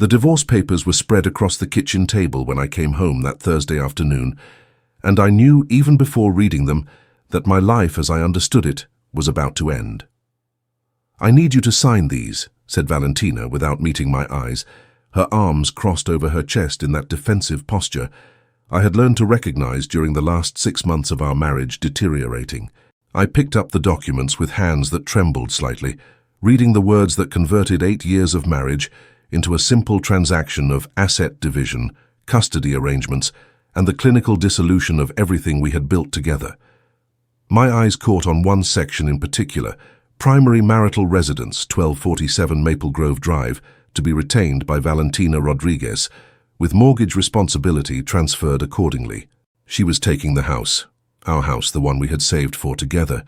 The divorce papers were spread across the kitchen table when I came home that Thursday afternoon, and I knew even before reading them that my life as I understood it was about to end. "I need you to sign these," said Valentina without meeting my eyes, her arms crossed over her chest in that defensive posture I had learned to recognize during the last 6 months of our marriage deteriorating. I picked up the documents with hands that trembled slightly, reading the words that converted 8 years of marriage into a simple transaction of asset division, custody arrangements, and the clinical dissolution of everything we had built together. My eyes caught on one section in particular: primary marital residence, 1247 Maple Grove Drive, to be retained by Valentina Rodriguez, with mortgage responsibility transferred accordingly. She was taking the house, our house, the one we had saved for together,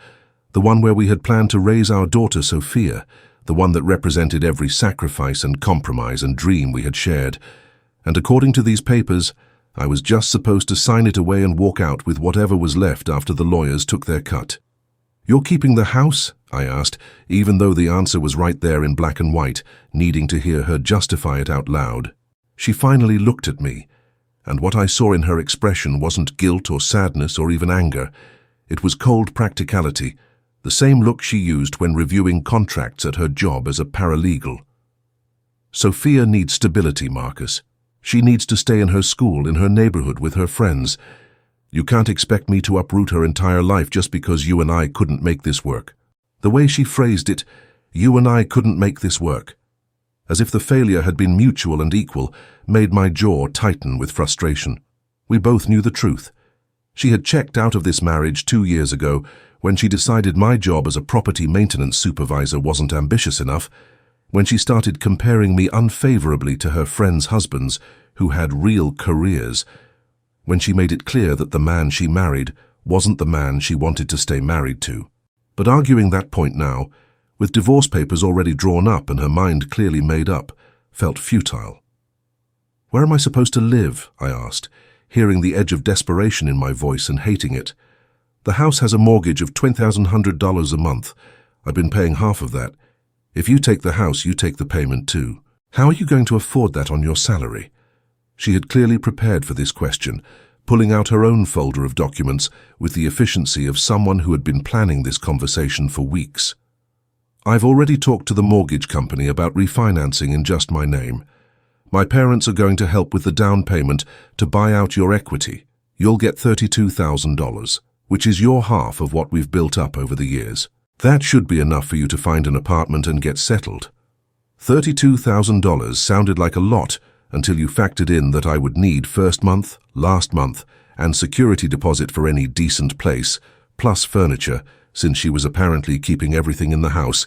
the one where we had planned to raise our daughter Sophia, the one that represented every sacrifice and compromise and dream we had shared. And according to these papers, I was just supposed to sign it away and walk out with whatever was left after the lawyers took their cut. "You're keeping the house?" I asked, even though the answer was right there in black and white, needing to hear her justify it out loud. She finally looked at me, and what I saw in her expression wasn't guilt or sadness or even anger. It was cold practicality, the same look she used when reviewing contracts at her job as a paralegal. "Sophia needs stability, Marcus. She needs to stay in her school, in her neighborhood, with her friends. You can't expect me to uproot her entire life just because you and I couldn't make this work." The way she phrased it, "you and I couldn't make this work," as if the failure had been mutual and equal, made my jaw tighten with frustration. We both knew the truth. She had checked out of this marriage 2 years ago when she decided my job as a property maintenance supervisor wasn't ambitious enough, when she started comparing me unfavorably to her friends' husbands who had real careers, when she made it clear that the man she married wasn't the man she wanted to stay married to. But arguing that point now, with divorce papers already drawn up and her mind clearly made up, felt futile. "Where am I supposed to live?" I asked, hearing the edge of desperation in my voice and hating it. "The house has a mortgage of $2,100 a month. I've been paying half of that. If you take the house, you take the payment too. How are you going to afford that on your salary?" She had clearly prepared for this question, pulling out her own folder of documents with the efficiency of someone who had been planning this conversation for weeks. "I've already talked to the mortgage company about refinancing in just my name. My parents are going to help with the down payment to buy out your equity. You'll get $32,000, which is your half of what we've built up over the years. That should be enough for you to find an apartment and get settled." $32,000 sounded like a lot until you factored in that I would need first month, last month, and security deposit for any decent place, plus furniture, since she was apparently keeping everything in the house,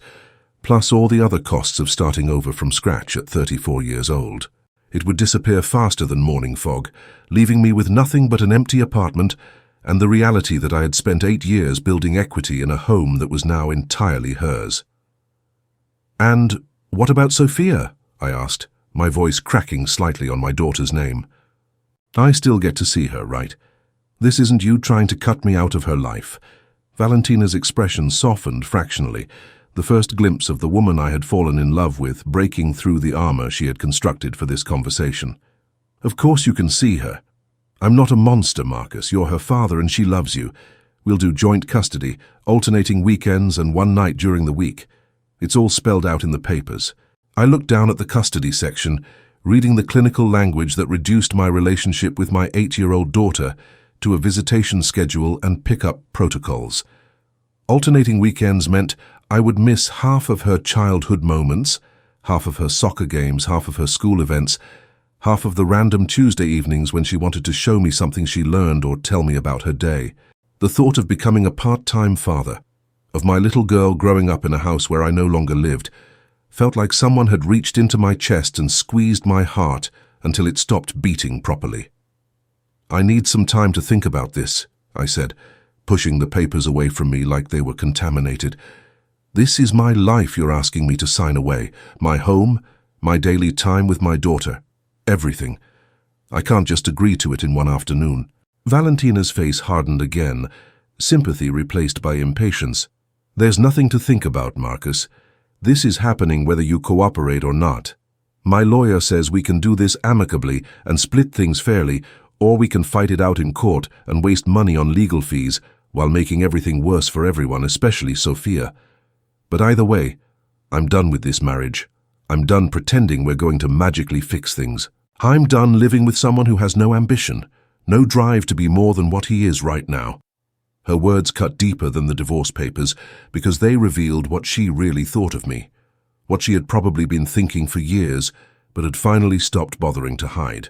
plus all the other costs of starting over from scratch at 34 years old. It would disappear faster than morning fog, leaving me with nothing but an empty apartment and the reality that I had spent 8 years building equity in a home that was now entirely hers. "And what about Sophia?" I asked, my voice cracking slightly on my daughter's name. "I still get to see her, right? This isn't you trying to cut me out of her life." Valentina's expression softened fractionally, the first glimpse of the woman I had fallen in love with breaking through the armor she had constructed for this conversation. "Of course you can see her. I'm not a monster, Marcus. You're her father and she loves you. We'll do joint custody, alternating weekends and one night during the week. It's all spelled out in the papers." I looked down at the custody section, reading the clinical language that reduced my relationship with my 8-year-old daughter to a visitation schedule and pick-up protocols. Alternating weekends meant I would miss half of her childhood moments, half of her soccer games, half of her school events, half of the random Tuesday evenings when she wanted to show me something she learned or tell me about her day. The thought of becoming a part-time father, of my little girl growing up in a house where I no longer lived, felt like someone had reached into my chest and squeezed my heart until it stopped beating properly. "I need some time to think about this," I said, pushing the papers away from me like they were contaminated. "This is my life you're asking me to sign away, my home, my daily time with my daughter, everything. I can't just agree to it in one afternoon." Valentina's face hardened again, sympathy replaced by impatience. "There's nothing to think about, Marcus. This is happening whether you cooperate or not. My lawyer says we can do this amicably and split things fairly, or we can fight it out in court and waste money on legal fees while making everything worse for everyone, especially Sophia. But either way, I'm done with this marriage. I'm done pretending we're going to magically fix things. I'm done living with someone who has no ambition, no drive to be more than what he is right now. Her words cut deeper than the divorce papers because they revealed what she really thought of me, what she had probably been thinking for years but had finally stopped bothering to hide.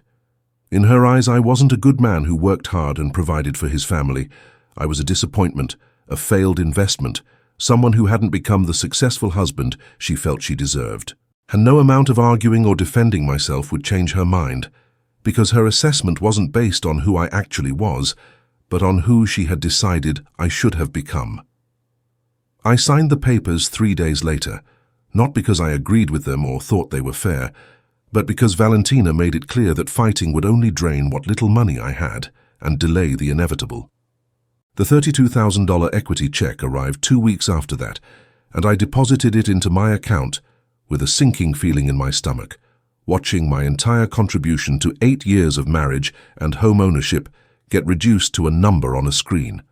In her eyes, I wasn't a good man who worked hard and provided for his family. I was a disappointment, a failed investment, someone who hadn't become the successful husband she felt she deserved. And no amount of arguing or defending myself would change her mind, because her assessment wasn't based on who I actually was, but on who she had decided I should have become. I signed the papers 3 days later, not because I agreed with them or thought they were fair, but because Valentina made it clear that fighting would only drain what little money I had and delay the inevitable. The $32,000 equity check arrived 2 weeks after that, and I deposited it into my account with a sinking feeling in my stomach, watching my entire contribution to 8 years of marriage and home ownership get reduced to a number on a screen.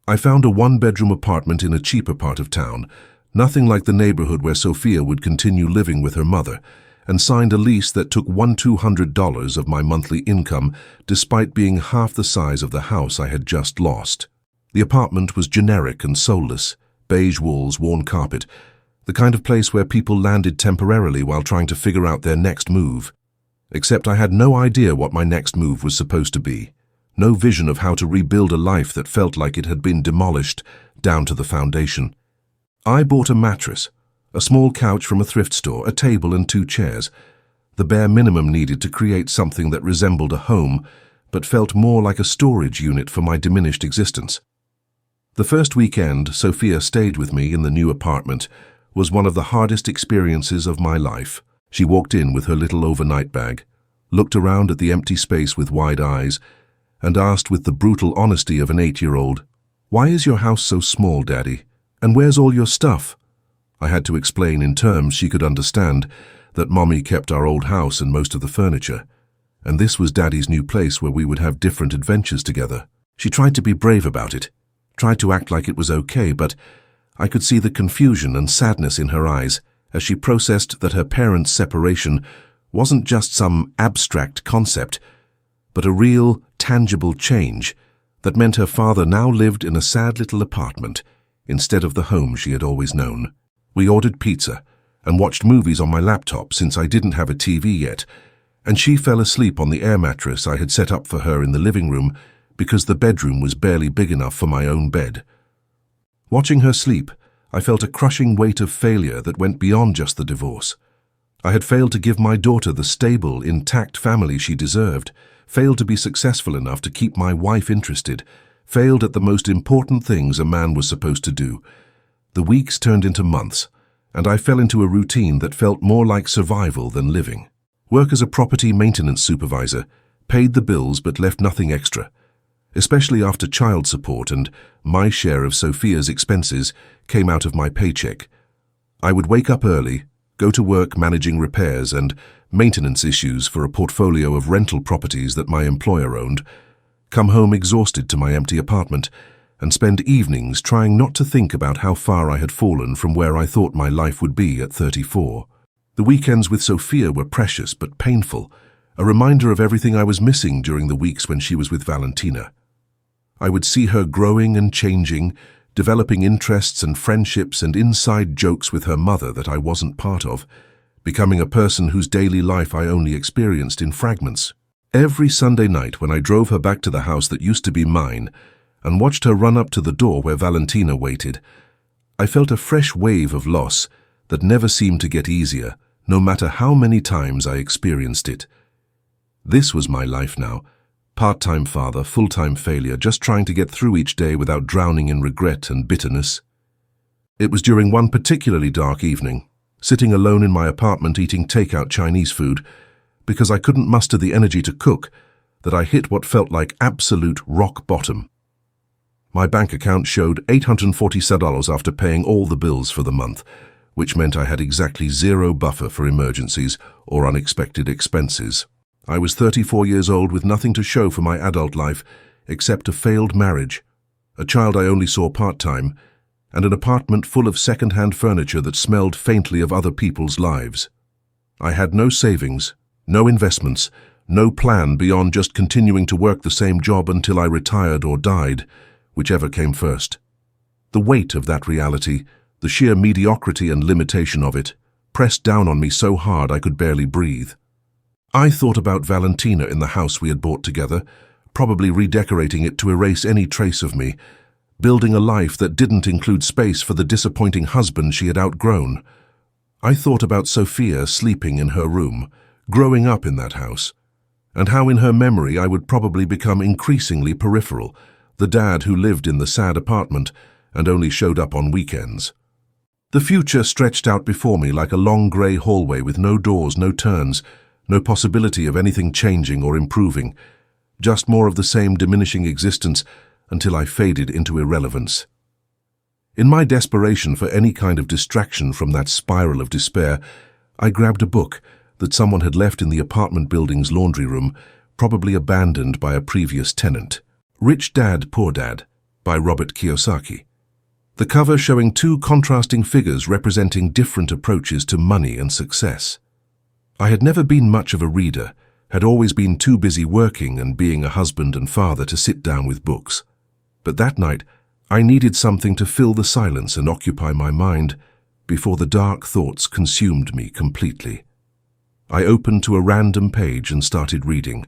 I found a one-bedroom apartment in a cheaper part of town, nothing like the neighborhood where Sophia would continue living with her mother, and signed a lease that took $1,200 of my monthly income despite being half the size of the house I had just lost. The apartment was generic and soulless, beige walls, worn carpet, the kind of place where people landed temporarily while trying to figure out their next move. Except I had no idea what my next move was supposed to be, no vision of how to rebuild a life that felt like it had been demolished down to the foundation. I bought a mattress, a small couch from a thrift store, a table and 2 chairs, the bare minimum needed to create something that resembled a home, but felt more like a storage unit for my diminished existence. The first weekend Sophia stayed with me in the new apartment was one of the hardest experiences of my life. She walked in with her little overnight bag, looked around at the empty space with wide eyes, and asked with the brutal honesty of an 8-year-old, "Why is your house so small, Daddy? And where's all your stuff?" I had to explain in terms she could understand that Mommy kept our old house and most of the furniture, and this was Daddy's new place where we would have different adventures together. She tried to be brave about it, tried to act like it was okay, but I could see the confusion and sadness in her eyes as she processed that her parents' separation wasn't just some abstract concept, but a real, tangible change that meant her father now lived in a sad little apartment instead of the home she had always known. We ordered pizza and watched movies on my laptop since I didn't have a TV yet, and she fell asleep on the air mattress I had set up for her in the living room because the bedroom was barely big enough for my own bed. Watching her sleep, I felt a crushing weight of failure that went beyond just the divorce. I had failed to give my daughter the stable, intact family she deserved, failed to be successful enough to keep my wife interested, failed at the most important things a man was supposed to do. The weeks turned into months, and I fell into a routine that felt more like survival than living. Work as a property maintenance supervisor, paid the bills but left nothing extra, especially after child support and my share of Sophia's expenses came out of my paycheck. I would wake up early, go to work managing repairs and maintenance issues for a portfolio of rental properties that my employer owned, come home exhausted to my empty apartment, and spend evenings trying not to think about how far I had fallen from where I thought my life would be at 34. The weekends with Sophia were precious but painful, a reminder of everything I was missing during the weeks when she was with Valentina. I would see her growing and changing, developing interests and friendships and inside jokes with her mother that I wasn't part of, becoming a person whose daily life I only experienced in fragments. Every Sunday night when I drove her back to the house that used to be mine, and watched her run up to the door where Valentina waited, I felt a fresh wave of loss that never seemed to get easier, no matter how many times I experienced it. This was my life now, part-time father, full-time failure, just trying to get through each day without drowning in regret and bitterness. It was during one particularly dark evening, sitting alone in my apartment eating takeout Chinese food, because I couldn't muster the energy to cook, that I hit what felt like absolute rock bottom. My bank account showed $847 after paying all the bills for the month, which meant I had exactly zero buffer for emergencies or unexpected expenses. I was 34 years old with nothing to show for my adult life except a failed marriage, a child I only saw part-time, and an apartment full of second-hand furniture that smelled faintly of other people's lives. I had no savings, no investments, no plan beyond just continuing to work the same job until I retired or died, whichever came first. The weight of that reality, the sheer mediocrity and limitation of it, pressed down on me so hard I could barely breathe. I thought about Valentina in the house we had bought together, probably redecorating it to erase any trace of me, building a life that didn't include space for the disappointing husband she had outgrown. I thought about Sophia sleeping in her room, growing up in that house, and how in her memory I would probably become increasingly peripheral, the dad who lived in the sad apartment and only showed up on weekends. The future stretched out before me like a long grey hallway with no doors, no turns, no possibility of anything changing or improving, just more of the same diminishing existence until I faded into irrelevance. In my desperation for any kind of distraction from that spiral of despair, I grabbed a book that someone had left in the apartment building's laundry room, probably abandoned by a previous tenant. Rich Dad, Poor Dad, by Robert Kiyosaki. The cover showing two contrasting figures representing different approaches to money and success. I had never been much of a reader, had always been too busy working and being a husband and father to sit down with books. But that night, I needed something to fill the silence and occupy my mind before the dark thoughts consumed me completely. I opened to a random page and started reading,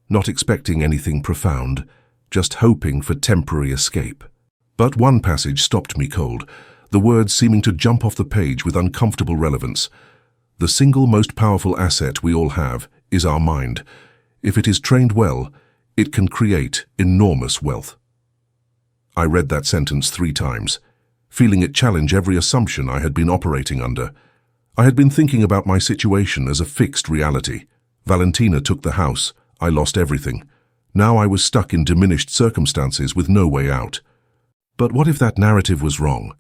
not expecting anything profound, just hoping for temporary escape. But one passage stopped me cold, the words seeming to jump off the page with uncomfortable relevance. The single most powerful asset we all have is our mind. If it is trained well, it can create enormous wealth. I read that sentence 3 times, feeling it challenge every assumption I had been operating under. I had been thinking about my situation as a fixed reality. Valentina took the house. I lost everything. Now I was stuck in diminished circumstances with no way out. But what if that narrative was wrong?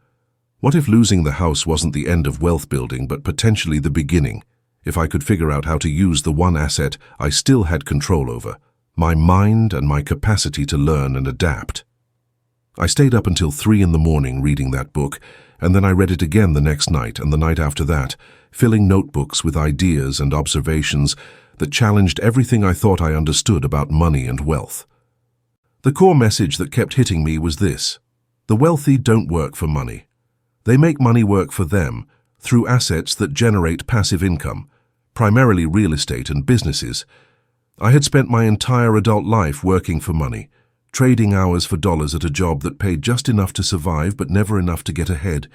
What if losing the house wasn't the end of wealth building, but potentially the beginning? If I could figure out how to use the one asset I still had control over, my mind and my capacity to learn and adapt. I stayed up until 3 in the morning reading that book, and then I read it again the next night and the night after that, filling notebooks with ideas and observations that challenged everything I thought I understood about money and wealth. The core message that kept hitting me was this: the wealthy don't work for money. They make money work for them through assets that generate passive income, primarily real estate and businesses. I had spent my entire adult life working for money, trading hours for dollars at a job that paid just enough to survive but never enough to get ahead,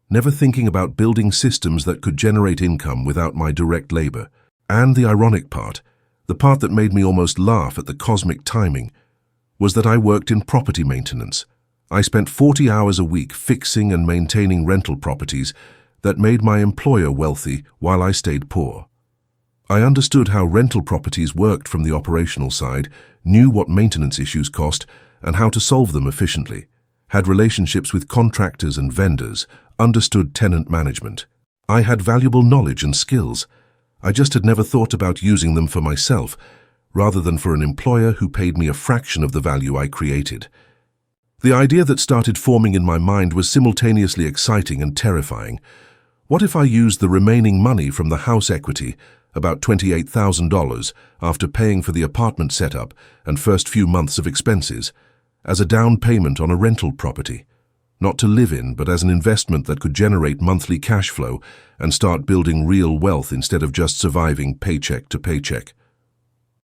never thinking about building systems that could generate income without my direct labor. And the ironic part, the part that made me almost laugh at the cosmic timing, was that I worked in property maintenance. I spent 40 hours a week fixing and maintaining rental properties that made my employer wealthy while I stayed poor. I understood how rental properties worked from the operational side, knew what maintenance issues cost and how to solve them efficiently, had relationships with contractors and vendors, understood tenant management. I had valuable knowledge and skills. I just had never thought about using them for myself, rather than for an employer who paid me a fraction of the value I created. The idea that started forming in my mind was simultaneously exciting and terrifying. What if I used the remaining money from the house equity, about $28,000, after paying for the apartment setup and first few months of expenses, as a down payment on a rental property? Not to live in, but as an investment that could generate monthly cash flow and start building real wealth instead of just surviving paycheck to paycheck.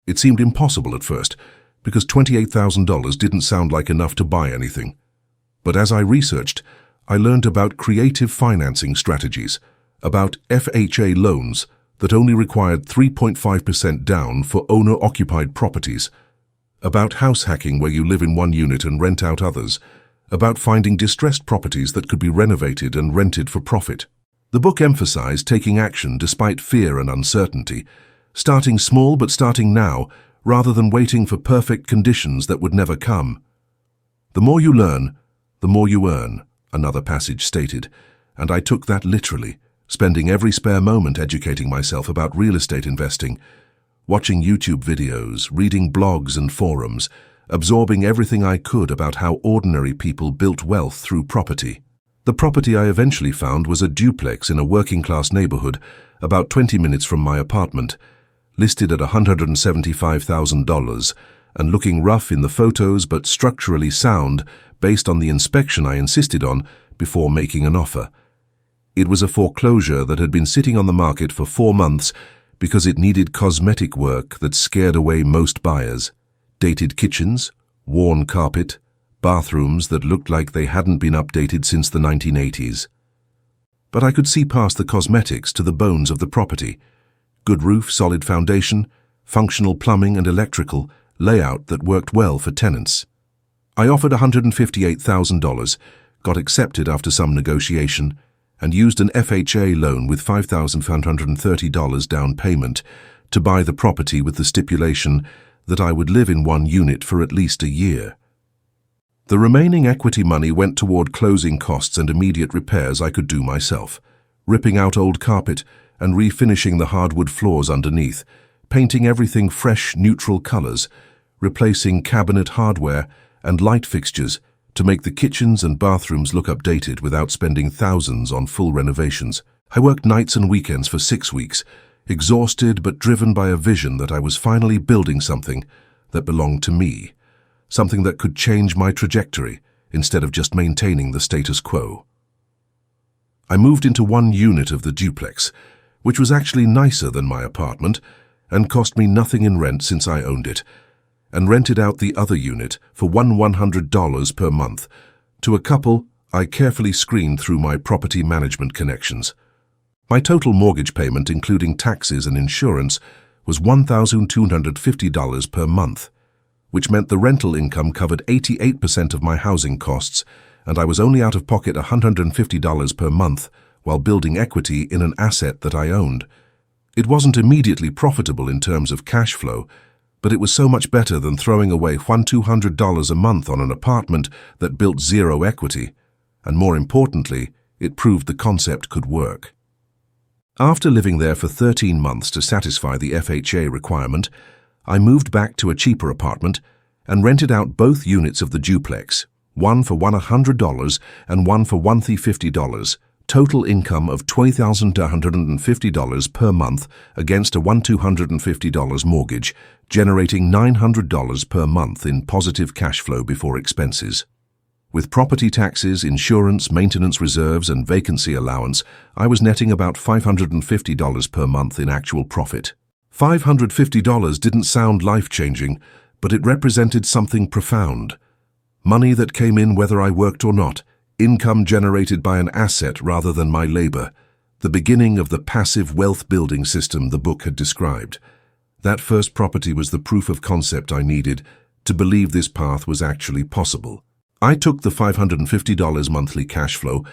It seemed impossible at first, because $28,000 didn't sound like enough to buy anything. But as I researched, I learned about creative financing strategies, about FHA loans that only required 3.5% down for owner-occupied properties, about house hacking where you live in one unit and rent out others, about finding distressed properties that could be renovated and rented for profit. The book emphasized taking action despite fear and uncertainty, starting small but starting now, rather than waiting for perfect conditions that would never come. The more you learn, the more you earn, another passage stated, and I took that literally, spending every spare moment educating myself about real estate investing, watching YouTube videos, reading blogs and forums, absorbing everything I could about how ordinary people built wealth through property. The property I eventually found was a duplex in a working-class neighborhood about 20 minutes from my apartment, listed at $175,000 and looking rough in the photos but structurally sound based on the inspection I insisted on before making an offer. It was a foreclosure that had been sitting on the market for 4 months because it needed cosmetic work that scared away most buyers. Dated kitchens, worn carpet, bathrooms that looked like they hadn't been updated since the 1980s. But I could see past the cosmetics to the bones of the property. Good roof, solid foundation, functional plumbing and electrical, layout that worked well for tenants. I offered $158,000, got accepted after some negotiation, and used an FHA loan with $5,530 down payment to buy the property with the stipulation that I would live in one unit for at least a year. The remaining equity money went toward closing costs and immediate repairs I could do myself, ripping out old carpet and refinishing the hardwood floors underneath, painting everything fresh, neutral colors, replacing cabinet hardware and light fixtures to make the kitchens and bathrooms look updated without spending thousands on full renovations. I worked nights and weekends for 6 weeks, exhausted but driven by a vision that I was finally building something that belonged to me, something that could change my trajectory instead of just maintaining the status quo. I moved into one unit of the duplex, which was actually nicer than my apartment and cost me nothing in rent since I owned it, and rented out the other unit for $100 per month to a couple I carefully screened through my property management connections. My total mortgage payment, including taxes and insurance, was $1,250 per month, which meant the rental income covered 88% of my housing costs, and I was only out of pocket $150 per month while building equity in an asset that I owned. It wasn't immediately profitable in terms of cash flow, but it was so much better than throwing away $200 a month on an apartment that built zero equity, and more importantly, it proved the concept could work. After living there for 13 months to satisfy the FHA requirement, I moved back to a cheaper apartment and rented out both units of the duplex, one for $100 and one for $150, total income of $20,150 per month against a $1,250 mortgage, generating $900 per month in positive cash flow before expenses. With property taxes, insurance, maintenance reserves, and vacancy allowance, I was netting about $550 per month in actual profit. $550 didn't sound life-changing, but it represented something profound. Money that came in whether I worked or not, income generated by an asset rather than my labor, the beginning of the passive wealth-building system the book had described. That first property was the proof of concept I needed to believe this path was actually possible. I took the $550 monthly cash flow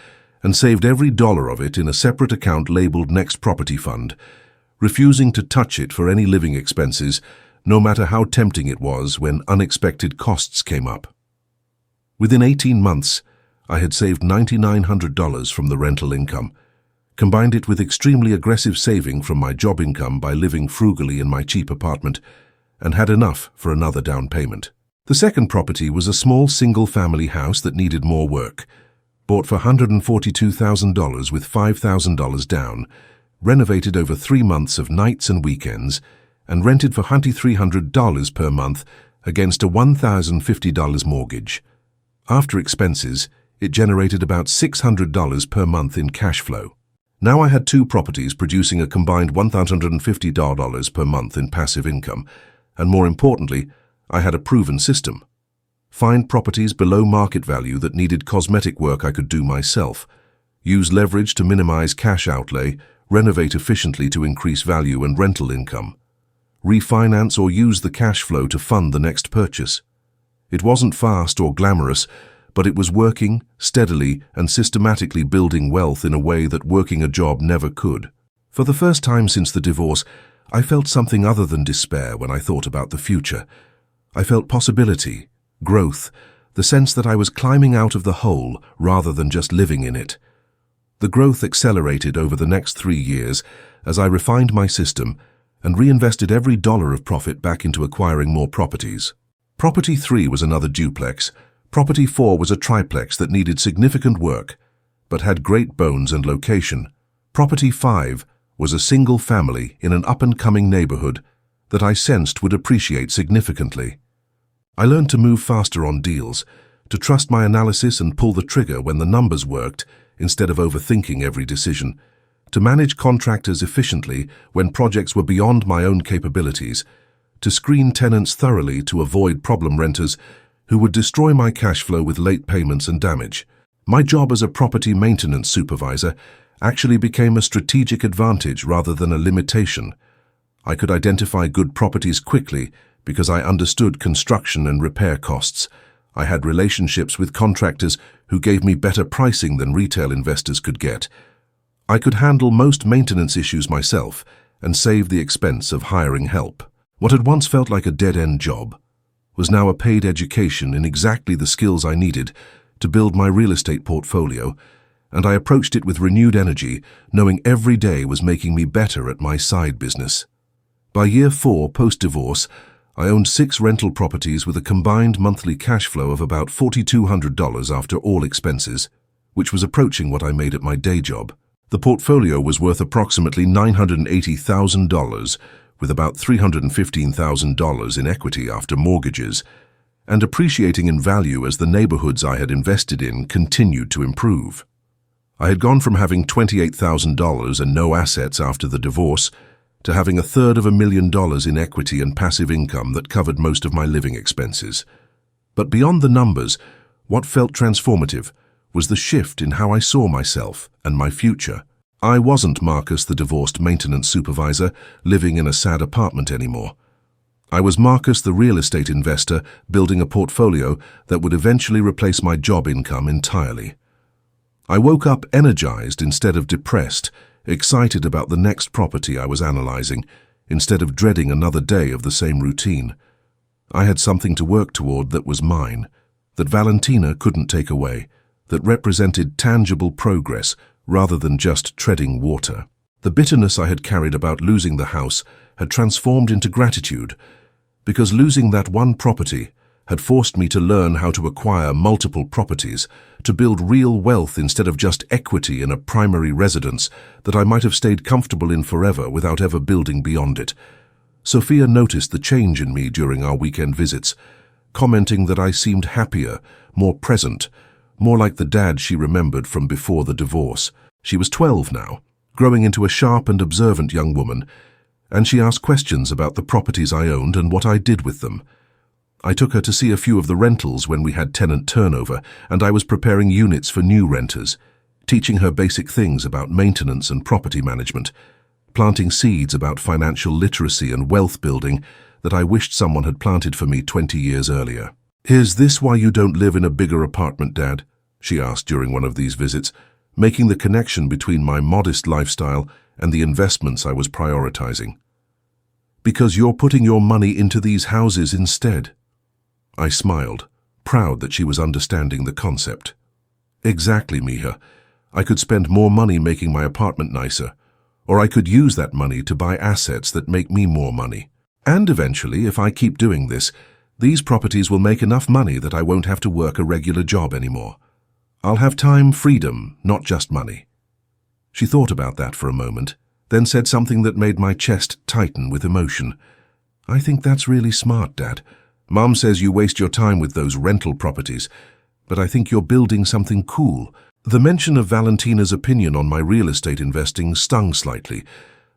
and saved every dollar of it in a separate account labeled Next Property Fund, refusing to touch it for any living expenses, no matter how tempting it was when unexpected costs came up. Within 18 months, I had saved $9,900 from the rental income, combined it with extremely aggressive saving from my job income by living frugally in my cheap apartment, and had enough for another down payment. The second property was a small single-family house that needed more work, bought for $142,000 with $5,000 down, renovated over 3 months of nights and weekends, and rented for $2,300 per month against a $1,050 mortgage. After expenses, it generated about $600 per month in cash flow. Now I had 2 properties producing a combined $1,050 per month in passive income, and more importantly, I had a proven system. Find properties below market value that needed cosmetic work I could do myself, use leverage to minimize cash outlay, renovate efficiently to increase value and rental income, refinance or use the cash flow to fund the next purchase. It wasn't fast or glamorous, but it was working, steadily and systematically building wealth in a way that working a job never could. For the first time since the divorce, I felt something other than despair when I thought about the future. I felt possibility, growth, the sense that I was climbing out of the hole rather than just living in it. The growth accelerated over the next 3 years as I refined my system and reinvested every dollar of profit back into acquiring more properties. Property 3 was another duplex. Property 4 was a triplex that needed significant work, but had great bones and location. Property 5 was a single family in an up-and-coming neighborhood that I sensed would appreciate significantly. I learned to move faster on deals, to trust my analysis and pull the trigger when the numbers worked instead of overthinking every decision, to manage contractors efficiently when projects were beyond my own capabilities, to screen tenants thoroughly to avoid problem renters who would destroy my cash flow with late payments and damage. My job as a property maintenance supervisor actually became a strategic advantage rather than a limitation. I could identify good properties quickly because I understood construction and repair costs. I had relationships with contractors who gave me better pricing than retail investors could get. I could handle most maintenance issues myself and save the expense of hiring help. What had once felt like a dead-end job was now a paid education in exactly the skills I needed to build my real estate portfolio, and I approached it with renewed energy, knowing every day was making me better at my side business. By year 4 post-divorce, I owned 6 rental properties with a combined monthly cash flow of about $4,200 after all expenses, which was approaching what I made at my day job. The portfolio was worth approximately $980,000, with about $315,000 in equity after mortgages, and appreciating in value as the neighborhoods I had invested in continued to improve. I had gone from having $28,000 and no assets after the divorce to having $250,000 in equity and passive income that covered most of my living expenses. But beyond the numbers, what felt transformative was the shift in how I saw myself and my future. I wasn't Marcus, the divorced maintenance supervisor, living in a sad apartment anymore. I was Marcus, the real estate investor, building a portfolio that would eventually replace my job income entirely. I woke up energized instead of depressed, excited about the next property I was analyzing, instead of dreading another day of the same routine. I had something to work toward that was mine, that Valentina couldn't take away, that represented tangible progress rather than just treading water. The bitterness I had carried about losing the house had transformed into gratitude, because losing that one property had forced me to learn how to acquire multiple properties, to build real wealth instead of just equity in a primary residence that I might have stayed comfortable in forever without ever building beyond it. Sophia noticed the change in me during our weekend visits, commenting that I seemed happier, more present, more like the dad she remembered from before the divorce. She was 12 now, growing into a sharp and observant young woman, and she asked questions about the properties I owned and what I did with them. I took her to see a few of the rentals when we had tenant turnover, and I was preparing units for new renters, teaching her basic things about maintenance and property management, planting seeds about financial literacy and wealth building that I wished someone had planted for me 20 years earlier. "Is this why you don't live in a bigger apartment, Dad?" she asked during one of these visits, making the connection between my modest lifestyle and the investments I was prioritizing. "Because you're putting your money into these houses instead." I smiled, proud that she was understanding the concept. "Exactly, Mija. I could spend more money making my apartment nicer, or I could use that money to buy assets that make me more money. And eventually, if I keep doing this, these properties will make enough money that I won't have to work a regular job anymore. I'll have time, freedom, not just money." She thought about that for a moment, then said something that made my chest tighten with emotion. "I think that's really smart, Dad. Mom says you waste your time with those rental properties, but I think you're building something cool." The mention of Valentina's opinion on my real estate investing stung slightly,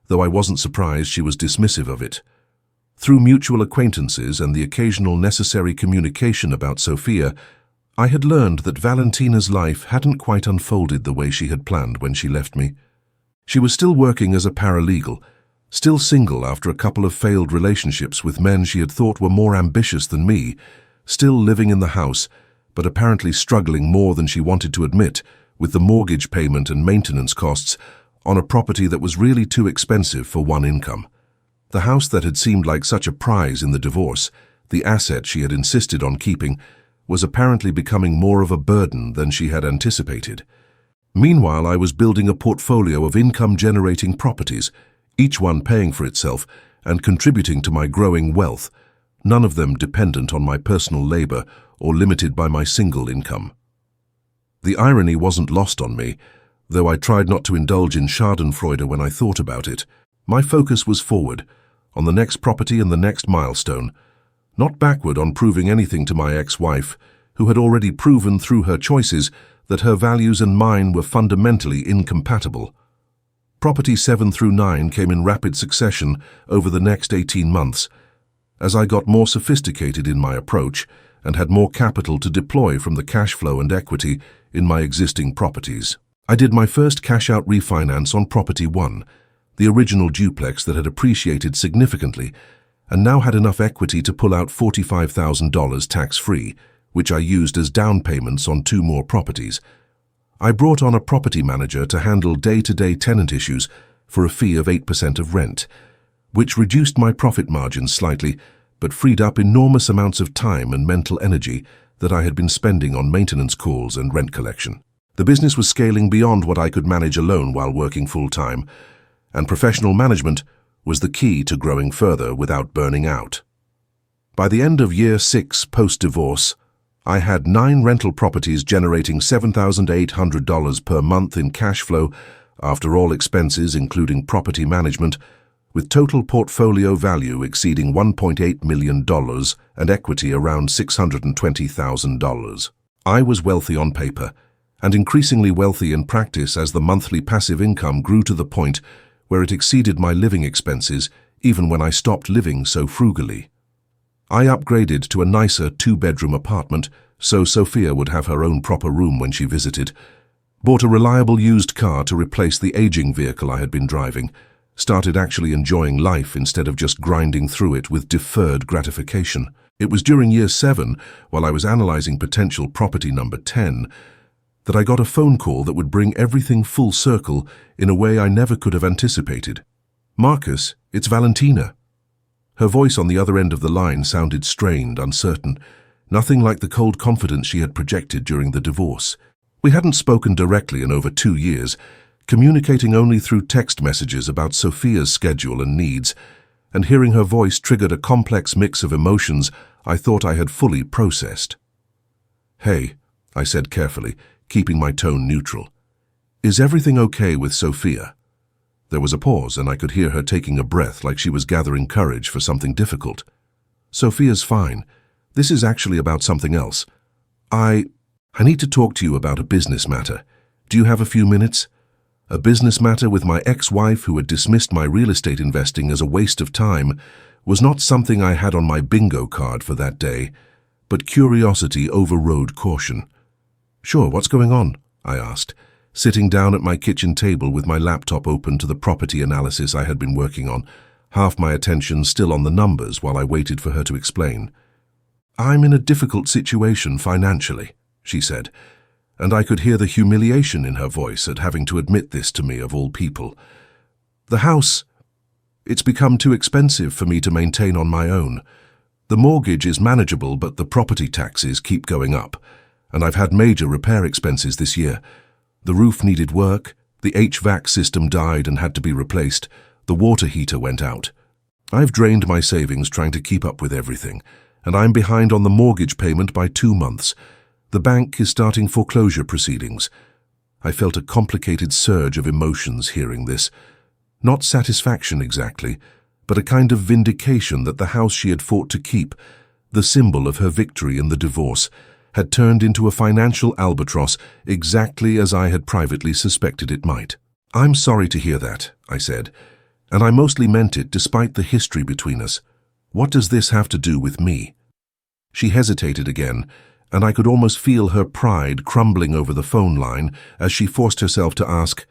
though I wasn't surprised she was dismissive of it. Through mutual acquaintances and the occasional necessary communication about Sophia, I had learned that Valentina's life hadn't quite unfolded the way she had planned when she left me. She was still working as a paralegal, still single after a couple of failed relationships with men she had thought were more ambitious than me, still living in the house, but apparently struggling more than she wanted to admit with the mortgage payment and maintenance costs on a property that was really too expensive for one income. The house that had seemed like such a prize in the divorce, the asset she had insisted on keeping, was apparently becoming more of a burden than she had anticipated. Meanwhile, I was building a portfolio of income-generating properties, each one paying for itself and contributing to my growing wealth, none of them dependent on my personal labor or limited by my single income. The irony wasn't lost on me, though I tried not to indulge in schadenfreude when I thought about it. My focus was forward, on the next property and the next milestone, not backward on proving anything to my ex-wife, who had already proven through her choices that her values and mine were fundamentally incompatible. Property 7 through 9 came in rapid succession over the next 18 months, as I got more sophisticated in my approach and had more capital to deploy from the cash flow and equity in my existing properties. I did my first cash-out refinance on Property 1, the original duplex that had appreciated significantly and now had enough equity to pull out $45,000 tax-free, which I used as down payments on 2 more properties. I brought on a property manager to handle day-to-day tenant issues for a fee of 8% of rent, which reduced my profit margins slightly but freed up enormous amounts of time and mental energy that I had been spending on maintenance calls and rent collection. The business was scaling beyond what I could manage alone while working full-time, and professional management was the key to growing further without burning out. By the end of year 6 post-divorce, I had 9 rental properties generating $7,800 per month in cash flow after all expenses including property management, with total portfolio value exceeding $1.8 million and equity around $620,000. I was wealthy on paper, and increasingly wealthy in practice as the monthly passive income grew to the point where it exceeded my living expenses even when I stopped living so frugally. I upgraded to a nicer 2-bedroom apartment so Sophia would have her own proper room when she visited, bought a reliable used car to replace the aging vehicle I had been driving, started actually enjoying life instead of just grinding through it with deferred gratification. It was during year 7, while I was analyzing potential property number 10, that I got a phone call that would bring everything full circle in a way I never could have anticipated. "Marcus, it's Valentina." Her voice on the other end of the line sounded strained, uncertain, nothing like the cold confidence she had projected during the divorce. We hadn't spoken directly in over 2 years, communicating only through text messages about Sophia's schedule and needs, and hearing her voice triggered a complex mix of emotions I thought I had fully processed. "Hey," I said carefully, keeping my tone neutral. "Is everything okay with Sophia?" There was a pause, and I could hear her taking a breath like she was gathering courage for something difficult. "Sophia's fine. This is actually about something else. I need to talk to you about a business matter. Do you have a few minutes?" A business matter with my ex-wife, who had dismissed my real estate investing as a waste of time, was not something I had on my bingo card for that day, but curiosity overrode caution. "Sure, what's going on?" I asked, sitting down at my kitchen table with my laptop open to the property analysis I had been working on, half my attention still on the numbers while I waited for her to explain. "I'm in a difficult situation financially," she said, and I could hear the humiliation in her voice at having to admit this to me of all people. "The house, it's become too expensive for me to maintain on my own. The mortgage is manageable, but the property taxes keep going up, and I've had major repair expenses this year. The roof needed work, the HVAC system died and had to be replaced, the water heater went out. I've drained my savings trying to keep up with everything, and I'm behind on the mortgage payment by 2 months. The bank is starting foreclosure proceedings." I felt a complicated surge of emotions hearing this. Not satisfaction exactly, but a kind of vindication that the house she had fought to keep, the symbol of her victory in the divorce, had turned into a financial albatross exactly as I had privately suspected it might. "I'm sorry to hear that," I said, "and I mostly meant it despite the history between us. What does this have to do with me?" She hesitated again, and I could almost feel her pride crumbling over the phone line as she forced herself to ask,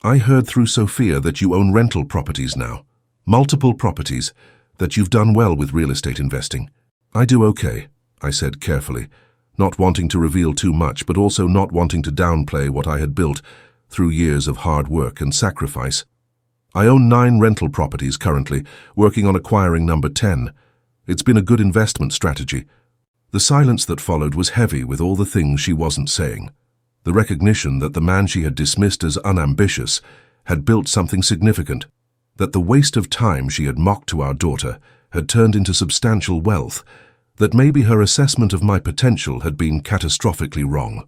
"I heard through Sophia that you own rental properties now. Multiple properties, that you've done well with real estate investing." "I do okay," I said carefully, not wanting to reveal too much but also not wanting to downplay what I had built through years of hard work and sacrifice. "I own 9 rental properties currently, working on acquiring number 10. It's been a good investment strategy." The silence that followed was heavy with all the things she wasn't saying. The recognition that the man she had dismissed as unambitious had built something significant, that the waste of time she had mocked to our daughter had turned into substantial wealth, that maybe her assessment of my potential had been catastrophically wrong.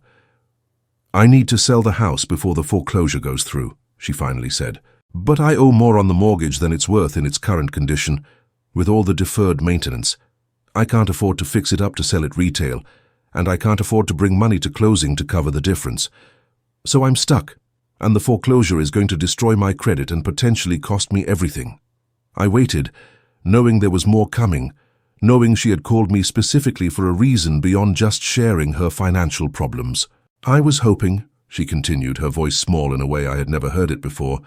"I need to sell the house before the foreclosure goes through," she finally said. "But I owe more on the mortgage than it's worth in its current condition, with all the deferred maintenance. I can't afford to fix it up to sell it retail, and I can't afford to bring money to closing to cover the difference. So I'm stuck, and the foreclosure is going to destroy my credit and potentially cost me everything." I waited, knowing there was more coming, knowing she had called me specifically for a reason beyond just sharing her financial problems. "I was hoping," she continued, her voice small in a way I had never heard it before,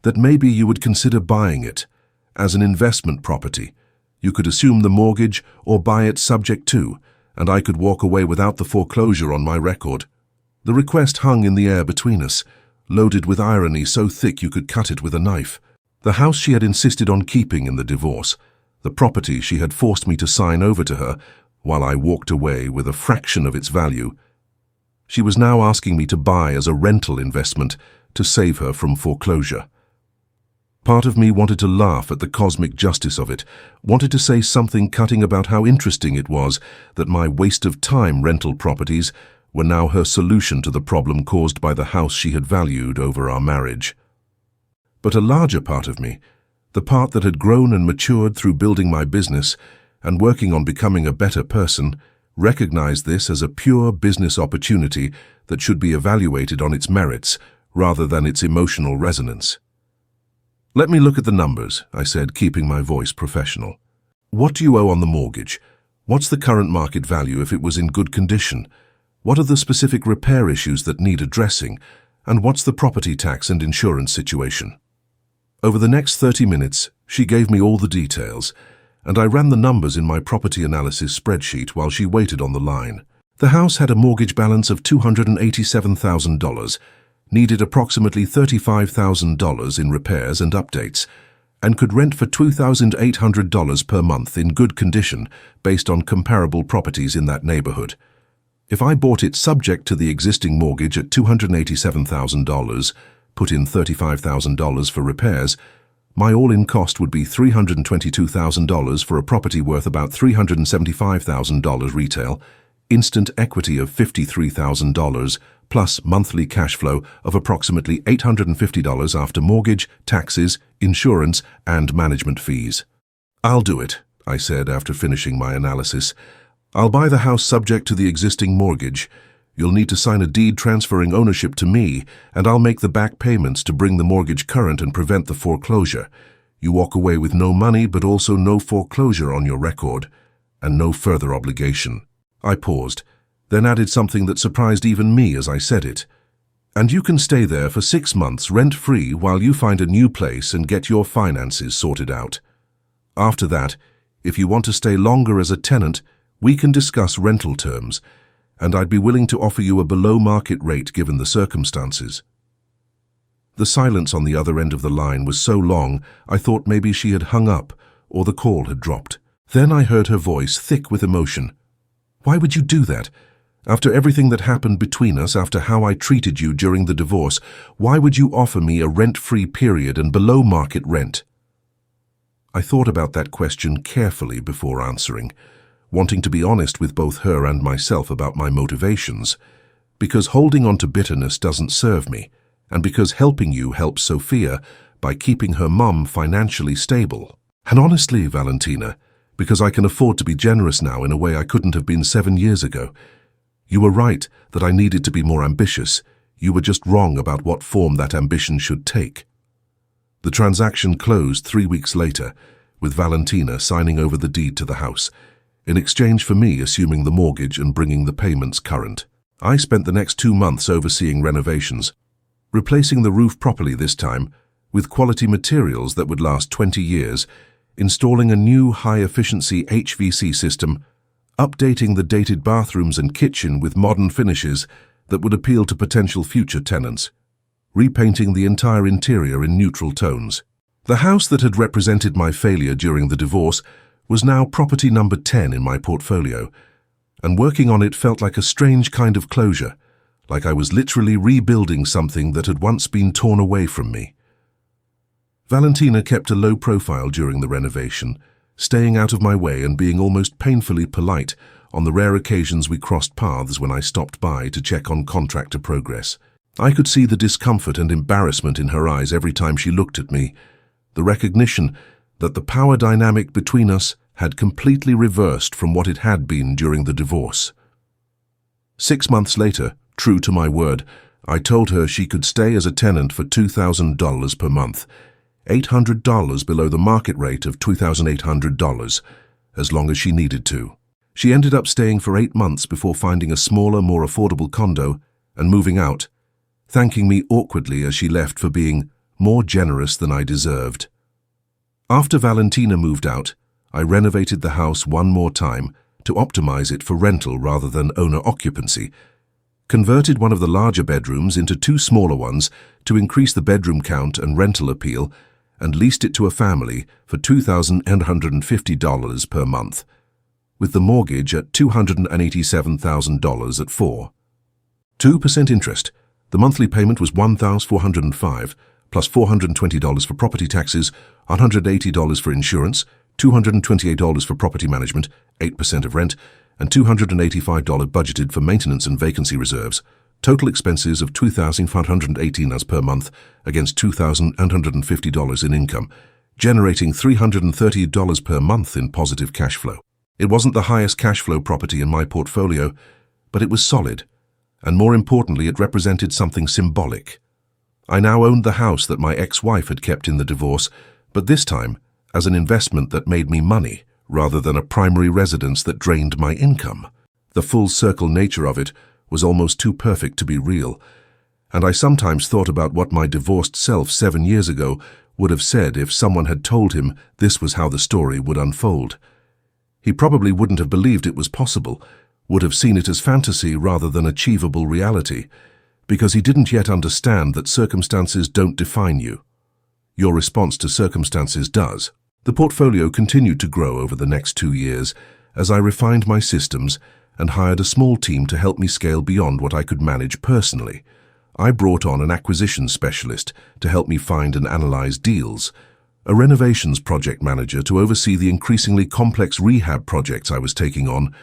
"that maybe you would consider buying it as an investment property. You could assume the mortgage or buy it subject to, and I could walk away without the foreclosure on my record." The request hung in the air between us, loaded with irony so thick you could cut it with a knife. The house she had insisted on keeping in the divorce, the property she had forced me to sign over to her while I walked away with a fraction of its value, she was now asking me to buy as a rental investment to save her from foreclosure. Part of me wanted to laugh at the cosmic justice of it, wanted to say something cutting about how interesting it was that my waste of time rental properties were now her solution to the problem caused by the house she had valued over our marriage. But a larger part of me, the part that had grown and matured through building my business and working on becoming a better person, recognized this as a pure business opportunity that should be evaluated on its merits rather than its emotional resonance. "Let me look at the numbers," I said, keeping my voice professional. "What do you owe on the mortgage? What's the current market value if it was in good condition? What are the specific repair issues that need addressing? And what's the property tax and insurance situation?" Over the next 30 minutes, she gave me all the details, and I ran the numbers in my property analysis spreadsheet while she waited on the line. The house had a mortgage balance of $287,000, needed approximately $35,000 in repairs and updates, and could rent for $2,800 per month in good condition based on comparable properties in that neighborhood. If I bought it subject to the existing mortgage at $287,000, put in $35,000 for repairs, my all-in cost would be $322,000 for a property worth about $375,000 retail, instant equity of $53,000, plus monthly cash flow of approximately $850 after mortgage, taxes, insurance, and management fees. "I'll do it," I said after finishing my analysis. "I'll buy the house subject to the existing mortgage. You'll need to sign a deed transferring ownership to me, and I'll make the back payments to bring the mortgage current and prevent the foreclosure. You walk away with no money, but also no foreclosure on your record, and no further obligation." I paused, then added something that surprised even me as I said it. "And you can stay there for 6 months rent-free while you find a new place and get your finances sorted out. After that, if you want to stay longer as a tenant, we can discuss rental terms, and I'd be willing to offer you a below-market rate given the circumstances." The silence on the other end of the line was so long I thought maybe she had hung up or the call had dropped. Then I heard her voice thick with emotion. "Why would you do that? After everything that happened between us, after how I treated you during the divorce, why would you offer me a rent-free period and below-market rent?" I thought about that question carefully before answering, wanting to be honest with both her and myself about my motivations, because holding on to bitterness doesn't serve me, and because helping you helps Sophia by keeping her mum financially stable. And honestly, Valentina, because I can afford to be generous now in a way I couldn't have been 7 years ago. You were right that I needed to be more ambitious. You were just wrong about what form that ambition should take. The transaction closed 3 weeks later, with Valentina signing over the deed to the house, in exchange for me assuming the mortgage and bringing the payments current. I spent the next 2 months overseeing renovations, replacing the roof properly this time, with quality materials that would last 20 years, installing a new high-efficiency HVAC system, updating the dated bathrooms and kitchen with modern finishes that would appeal to potential future tenants, repainting the entire interior in neutral tones. The house that had represented my failure during the divorce was now property number 10 in my portfolio, and working on it felt like a strange kind of closure, like I was literally rebuilding something that had once been torn away from me. Valentina kept a low profile during the renovation, staying out of my way and being almost painfully polite on the rare occasions we crossed paths when I stopped by to check on contractor progress. I could see the discomfort and embarrassment in her eyes every time she looked at me, the recognition that the power dynamic between us had completely reversed from what it had been during the divorce. 6 months later, true to my word, I told her she could stay as a tenant for $2,000 per month, $800 below the market rate of $2,800, as long as she needed to. She ended up staying for 8 months before finding a smaller, more affordable condo and moving out, thanking me awkwardly as she left for being more generous than I deserved. After Valentina moved out, I renovated the house one more time to optimize it for rental rather than owner occupancy, converted one of the larger bedrooms into 2 smaller ones to increase the bedroom count and rental appeal, and leased it to a family for $2,850 per month, with the mortgage at $287,000 at 4% interest. The monthly payment was $1,405, plus $420 for property taxes, $180 for insurance, $228 for property management, 8% of rent, and $285 budgeted for maintenance and vacancy reserves. Total expenses of $2,518 per month against $2,850 in income, generating $330 per month in positive cash flow. It wasn't the highest cash flow property in my portfolio, but it was solid, and more importantly, it represented something symbolic. I now owned the house that my ex-wife had kept in the divorce, but this time as an investment that made me money rather than a primary residence that drained my income. The full circle nature of it was almost too perfect to be real, and I sometimes thought about what my divorced self 7 years ago would have said if someone had told him this was how the story would unfold. He probably wouldn't have believed it was possible, would have seen it as fantasy rather than achievable reality, because he didn't yet understand that circumstances don't define you. Your response to circumstances does. The portfolio continued to grow over the next 2 years as I refined my systems and hired a small team to help me scale beyond what I could manage personally. I brought on an acquisition specialist to help me find and analyze deals, a renovations project manager to oversee the increasingly complex rehab projects I was taking on,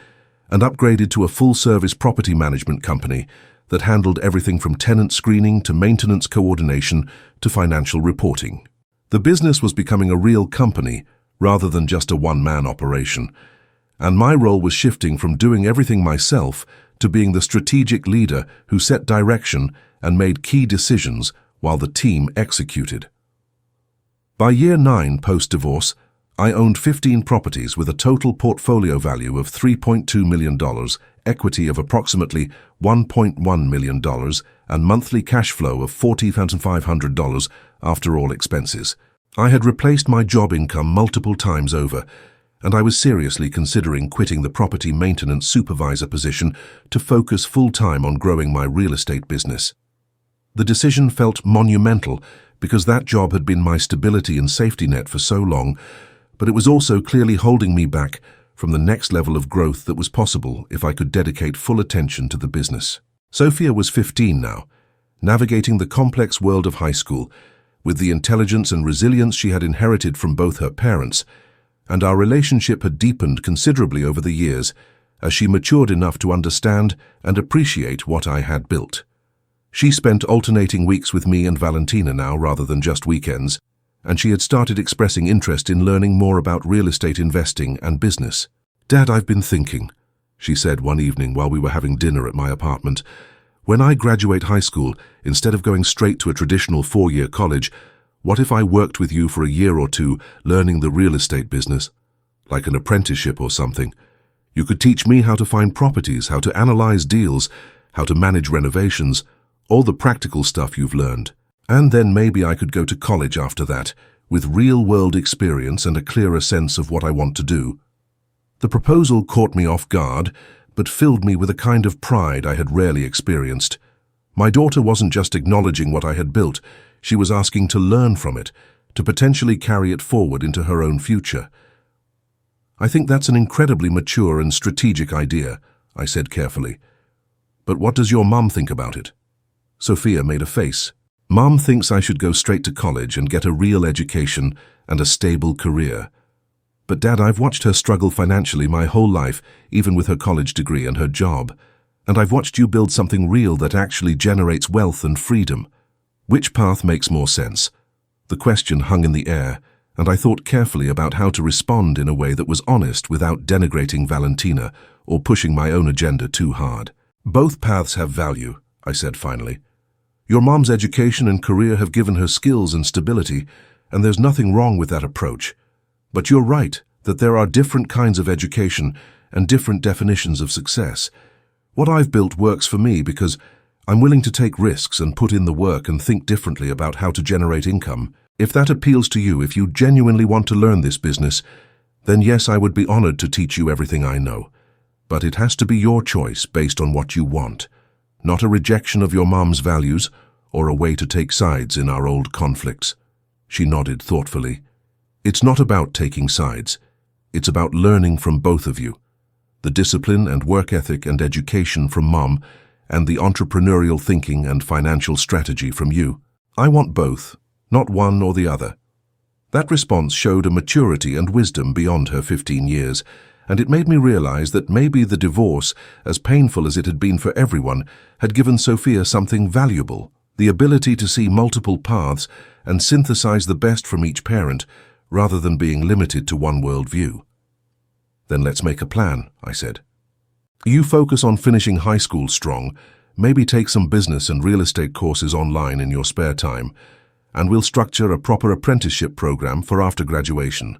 and upgraded to a full-service property management company that handled everything from tenant screening to maintenance coordination to financial reporting. The business was becoming a real company rather than just a one-man operation, and my role was shifting from doing everything myself to being the strategic leader who set direction and made key decisions while the team executed. By year 9 post-divorce, I owned 15 properties with a total portfolio value of $3.2 million, equity of approximately $1.1 million, and monthly cash flow of $40,500 after all expenses. I had replaced my job income multiple times over, and I was seriously considering quitting the property maintenance supervisor position to focus full-time on growing my real estate business. The decision felt monumental because that job had been my stability and safety net for so long, but it was also clearly holding me back from the next level of growth that was possible if I could dedicate full attention to the business. Sophia was 15 now, navigating the complex world of high school with the intelligence and resilience she had inherited from both her parents, and our relationship had deepened considerably over the years as she matured enough to understand and appreciate what I had built. She spent alternating weeks with me and Valentina now rather than just weekends, and she had started expressing interest in learning more about real estate investing and business. "Dad, I've been thinking," she said one evening while we were having dinner at my apartment. "When I graduate high school, instead of going straight to a traditional 4-year college, what if I worked with you for a year or 2 learning the real estate business? Like an apprenticeship or something. You could teach me how to find properties, how to analyze deals, how to manage renovations, all the practical stuff you've learned. And then maybe I could go to college after that, with real-world experience and a clearer sense of what I want to do." The proposal caught me off guard, but filled me with a kind of pride I had rarely experienced. My daughter wasn't just acknowledging what I had built, she was asking to learn from it, to potentially carry it forward into her own future. "I think that's an incredibly mature and strategic idea," I said carefully. But what does your mum think about it? Sophia made a face. Mum thinks I should go straight to college and get a real education and a stable career. But Dad, I've watched her struggle financially my whole life, even with her college degree and her job. And I've watched you build something real that actually generates wealth and freedom. Which path makes more sense? The question hung in the air, and I thought carefully about how to respond in a way that was honest without denigrating Valentina or pushing my own agenda too hard. Both paths have value, I said finally. Your mom's education and career have given her skills and stability, and there's nothing wrong with that approach. But you're right that there are different kinds of education and different definitions of success. What I've built works for me because I'm willing to take risks and put in the work and think differently about how to generate income. If that appeals to you, if you genuinely want to learn this business, then yes, I would be honored to teach you everything I know. But it has to be your choice based on what you want, not a rejection of your mom's values or a way to take sides in our old conflicts. She nodded thoughtfully. It's not about taking sides. It's about learning from both of you. The discipline and work ethic and education from Mom, and the entrepreneurial thinking and financial strategy from you. I want both, not one or the other. That response showed a maturity and wisdom beyond her 15 years, and it made me realize that maybe the divorce, as painful as it had been for everyone, had given Sophia something valuable, the ability to see multiple paths and synthesize the best from each parent, rather than being limited to one worldview. Then let's make a plan, I said. You focus on finishing high school strong, maybe take some business and real estate courses online in your spare time, and we'll structure a proper apprenticeship program for after graduation.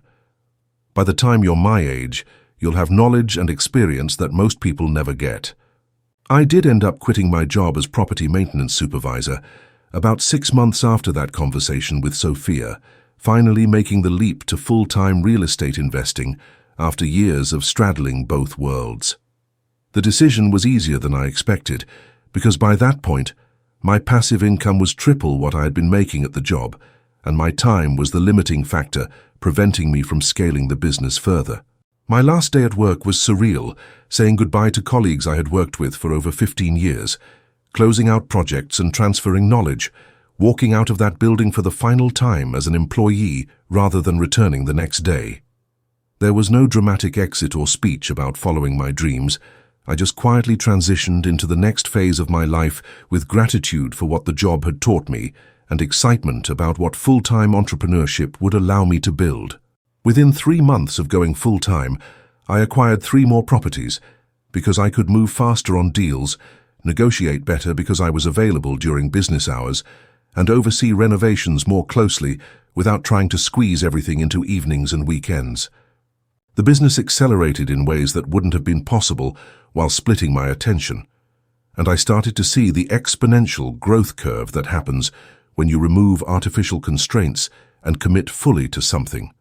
By the time you're my age, you'll have knowledge and experience that most people never get. I did end up quitting my job as property maintenance supervisor about 6 months after that conversation with Sophia, finally making the leap to full-time real estate investing after years of straddling both worlds. The decision was easier than I expected, because by that point, my passive income was triple what I had been making at the job, and my time was the limiting factor preventing me from scaling the business further. My last day at work was surreal, saying goodbye to colleagues I had worked with for over 15 years, closing out projects and transferring knowledge, walking out of that building for the final time as an employee rather than returning the next day. There was no dramatic exit or speech about following my dreams. I just quietly transitioned into the next phase of my life with gratitude for what the job had taught me and excitement about what full-time entrepreneurship would allow me to build. Within 3 months of going full-time, I acquired 3 more properties because I could move faster on deals, negotiate better because I was available during business hours, and oversee renovations more closely without trying to squeeze everything into evenings and weekends. The business accelerated in ways that wouldn't have been possible while splitting my attention, and I started to see the exponential growth curve that happens when you remove artificial constraints and commit fully to something.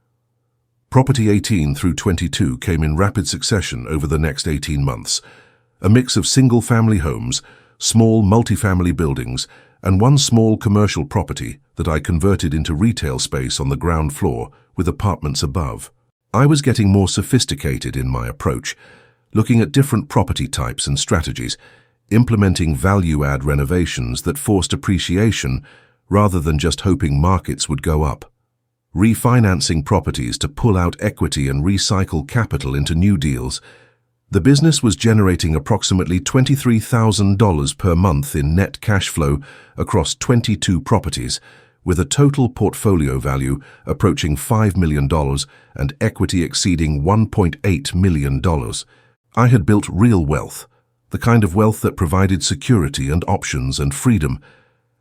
Property 18 through 22 came in rapid succession over the next 18 months, a mix of single-family homes, small multifamily buildings, and one small commercial property that I converted into retail space on the ground floor with apartments above. I was getting more sophisticated in my approach, looking at different property types and strategies, implementing value-add renovations that forced appreciation rather than just hoping markets would go up, refinancing properties to pull out equity and recycle capital into new deals. The business was generating approximately $23,000 per month in net cash flow across 22 properties, with a total portfolio value approaching $5 million and equity exceeding $1.8 million. I had built real wealth, the kind of wealth that provided security and options and freedom,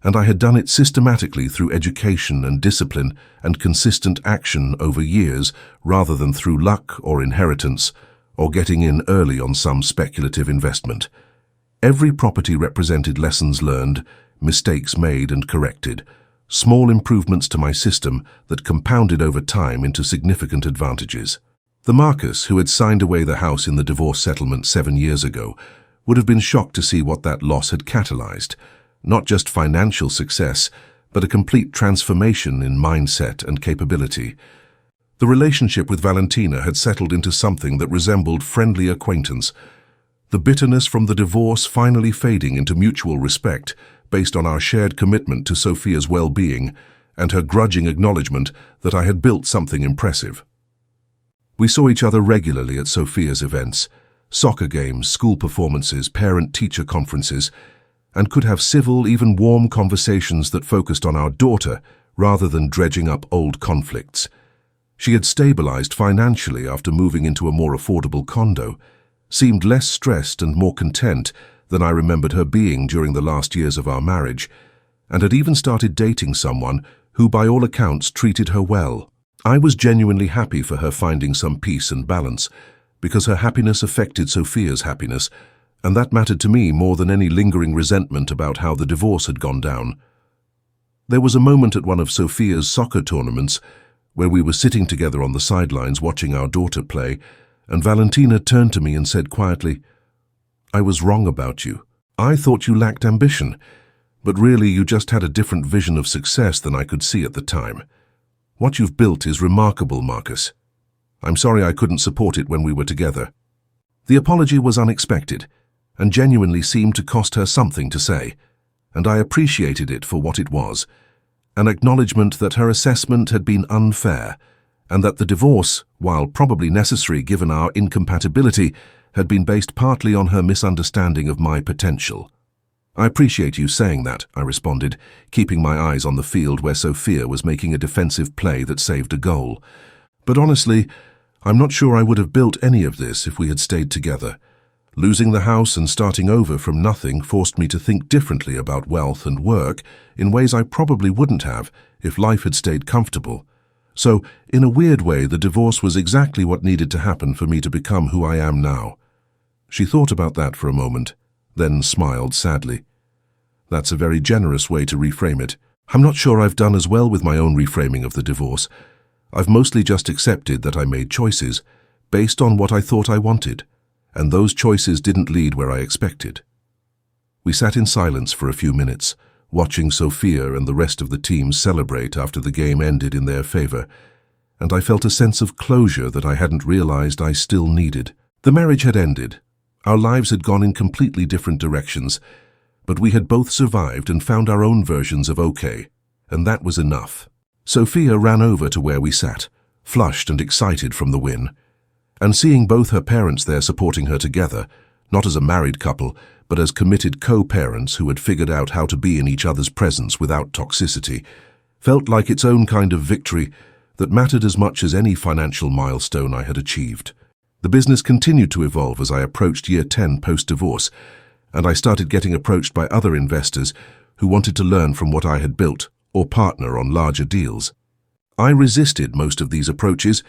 and I had done it systematically through education and discipline and consistent action over years rather than through luck or inheritance, or getting in early on some speculative investment. Every property represented lessons learned, mistakes made and corrected, small improvements to my system that compounded over time into significant advantages. The Marcus, who had signed away the house in the divorce settlement 7 years ago, would have been shocked to see what that loss had catalyzed. Not just financial success, but a complete transformation in mindset and capability. The relationship with Valentina had settled into something that resembled friendly acquaintance. the bitterness from the divorce finally fading into mutual respect based on our shared commitment to Sophia's well-being and her grudging acknowledgement that I had built something impressive. We saw each other regularly at Sophia's events, soccer games, school performances, parent-teacher conferences, and could have civil, even warm conversations that focused on our daughter rather than dredging up old conflicts. She had stabilized financially after moving into a more affordable condo, seemed less stressed and more content than I remembered her being during the last years of our marriage, and had even started dating someone who by all accounts treated her well. I was genuinely happy for her finding some peace and balance, because her happiness affected Sophia's happiness, and that mattered to me more than any lingering resentment about how the divorce had gone down. There was a moment at one of Sophia's soccer tournaments where we were sitting together on the sidelines watching our daughter play, and Valentina turned to me and said quietly, "I was wrong about you. I thought you lacked ambition, but really you just had a different vision of success than I could see at the time. What you've built is remarkable, Marcus. I'm sorry I couldn't support it when we were together." The apology was unexpected and genuinely seemed to cost her something to say, and I appreciated it for what it was, an acknowledgement that her assessment had been unfair and that the divorce, while probably necessary given our incompatibility, had been based partly on her misunderstanding of my potential. "I appreciate you saying that," I responded, keeping my eyes on the field where Sophia was making a defensive play that saved a goal. "But honestly, I'm not sure I would have built any of this if we had stayed together. Losing the house and starting over from nothing forced me to think differently about wealth and work in ways I probably wouldn't have if life had stayed comfortable. So, in a weird way, the divorce was exactly what needed to happen for me to become who I am now." She thought about that for a moment, then smiled sadly. "That's a very generous way to reframe it. I'm not sure I've done as well with my own reframing of the divorce. I've mostly just accepted that I made choices based on what I thought I wanted, and those choices didn't lead where I expected." We sat in silence for a few minutes, watching Sophia and the rest of the team celebrate after the game ended in their favor, and I felt a sense of closure that I hadn't realized I still needed. The marriage had ended. Our lives had gone in completely different directions, but we had both survived and found our own versions of okay, and that was enough. Sophia ran over to where we sat, flushed and excited from the win, and seeing both her parents there supporting her together, not as a married couple, but as committed co-parents who had figured out how to be in each other's presence without toxicity, felt like its own kind of victory that mattered as much as any financial milestone I had achieved. The business continued to evolve as I approached year 10 post-divorce, and I started getting approached by other investors who wanted to learn from what I had built or partner on larger deals. I resisted most of these approaches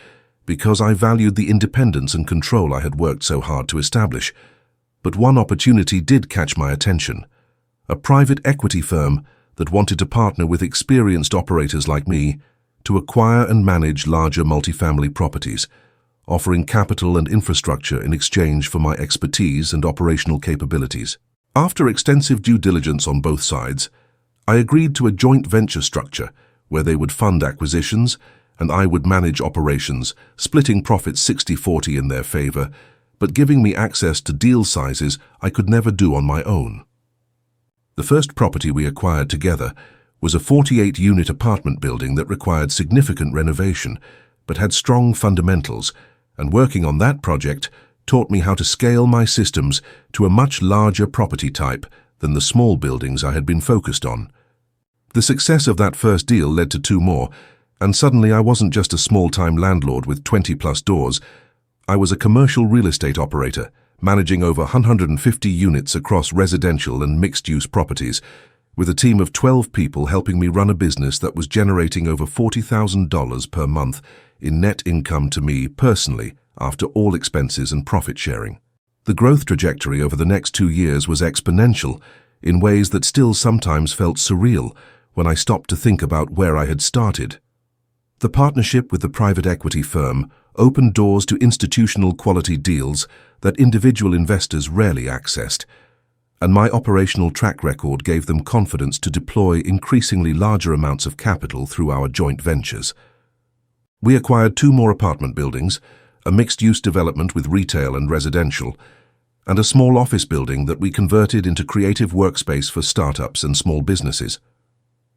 because I valued the independence and control I had worked so hard to establish. But one opportunity did catch my attention: a private equity firm that wanted to partner with experienced operators like me to acquire and manage larger multifamily properties, offering capital and infrastructure in exchange for my expertise and operational capabilities. After extensive due diligence on both sides, I agreed to a joint venture structure where they would fund acquisitions and I would manage operations, splitting profits 60-40 in their favor, but giving me access to deal sizes I could never do on my own. The first property we acquired together was a 48-unit apartment building that required significant renovation, but had strong fundamentals, and working on that project taught me how to scale my systems to a much larger property type than the small buildings I had been focused on. The success of that first deal led to 2 more, and suddenly I wasn't just a small-time landlord with 20-plus doors. I was a commercial real estate operator, managing over 150 units across residential and mixed-use properties, with a team of 12 people helping me run a business that was generating over $40,000 per month in net income to me personally after all expenses and profit sharing. The growth trajectory over the next 2 years was exponential in ways that still sometimes felt surreal when I stopped to think about where I had started. The partnership with the private equity firm opened doors to institutional quality deals that individual investors rarely accessed, and my operational track record gave them confidence to deploy increasingly larger amounts of capital through our joint ventures. We acquired 2 more apartment buildings, a mixed-use development with retail and residential, and a small office building that we converted into creative workspace for startups and small businesses.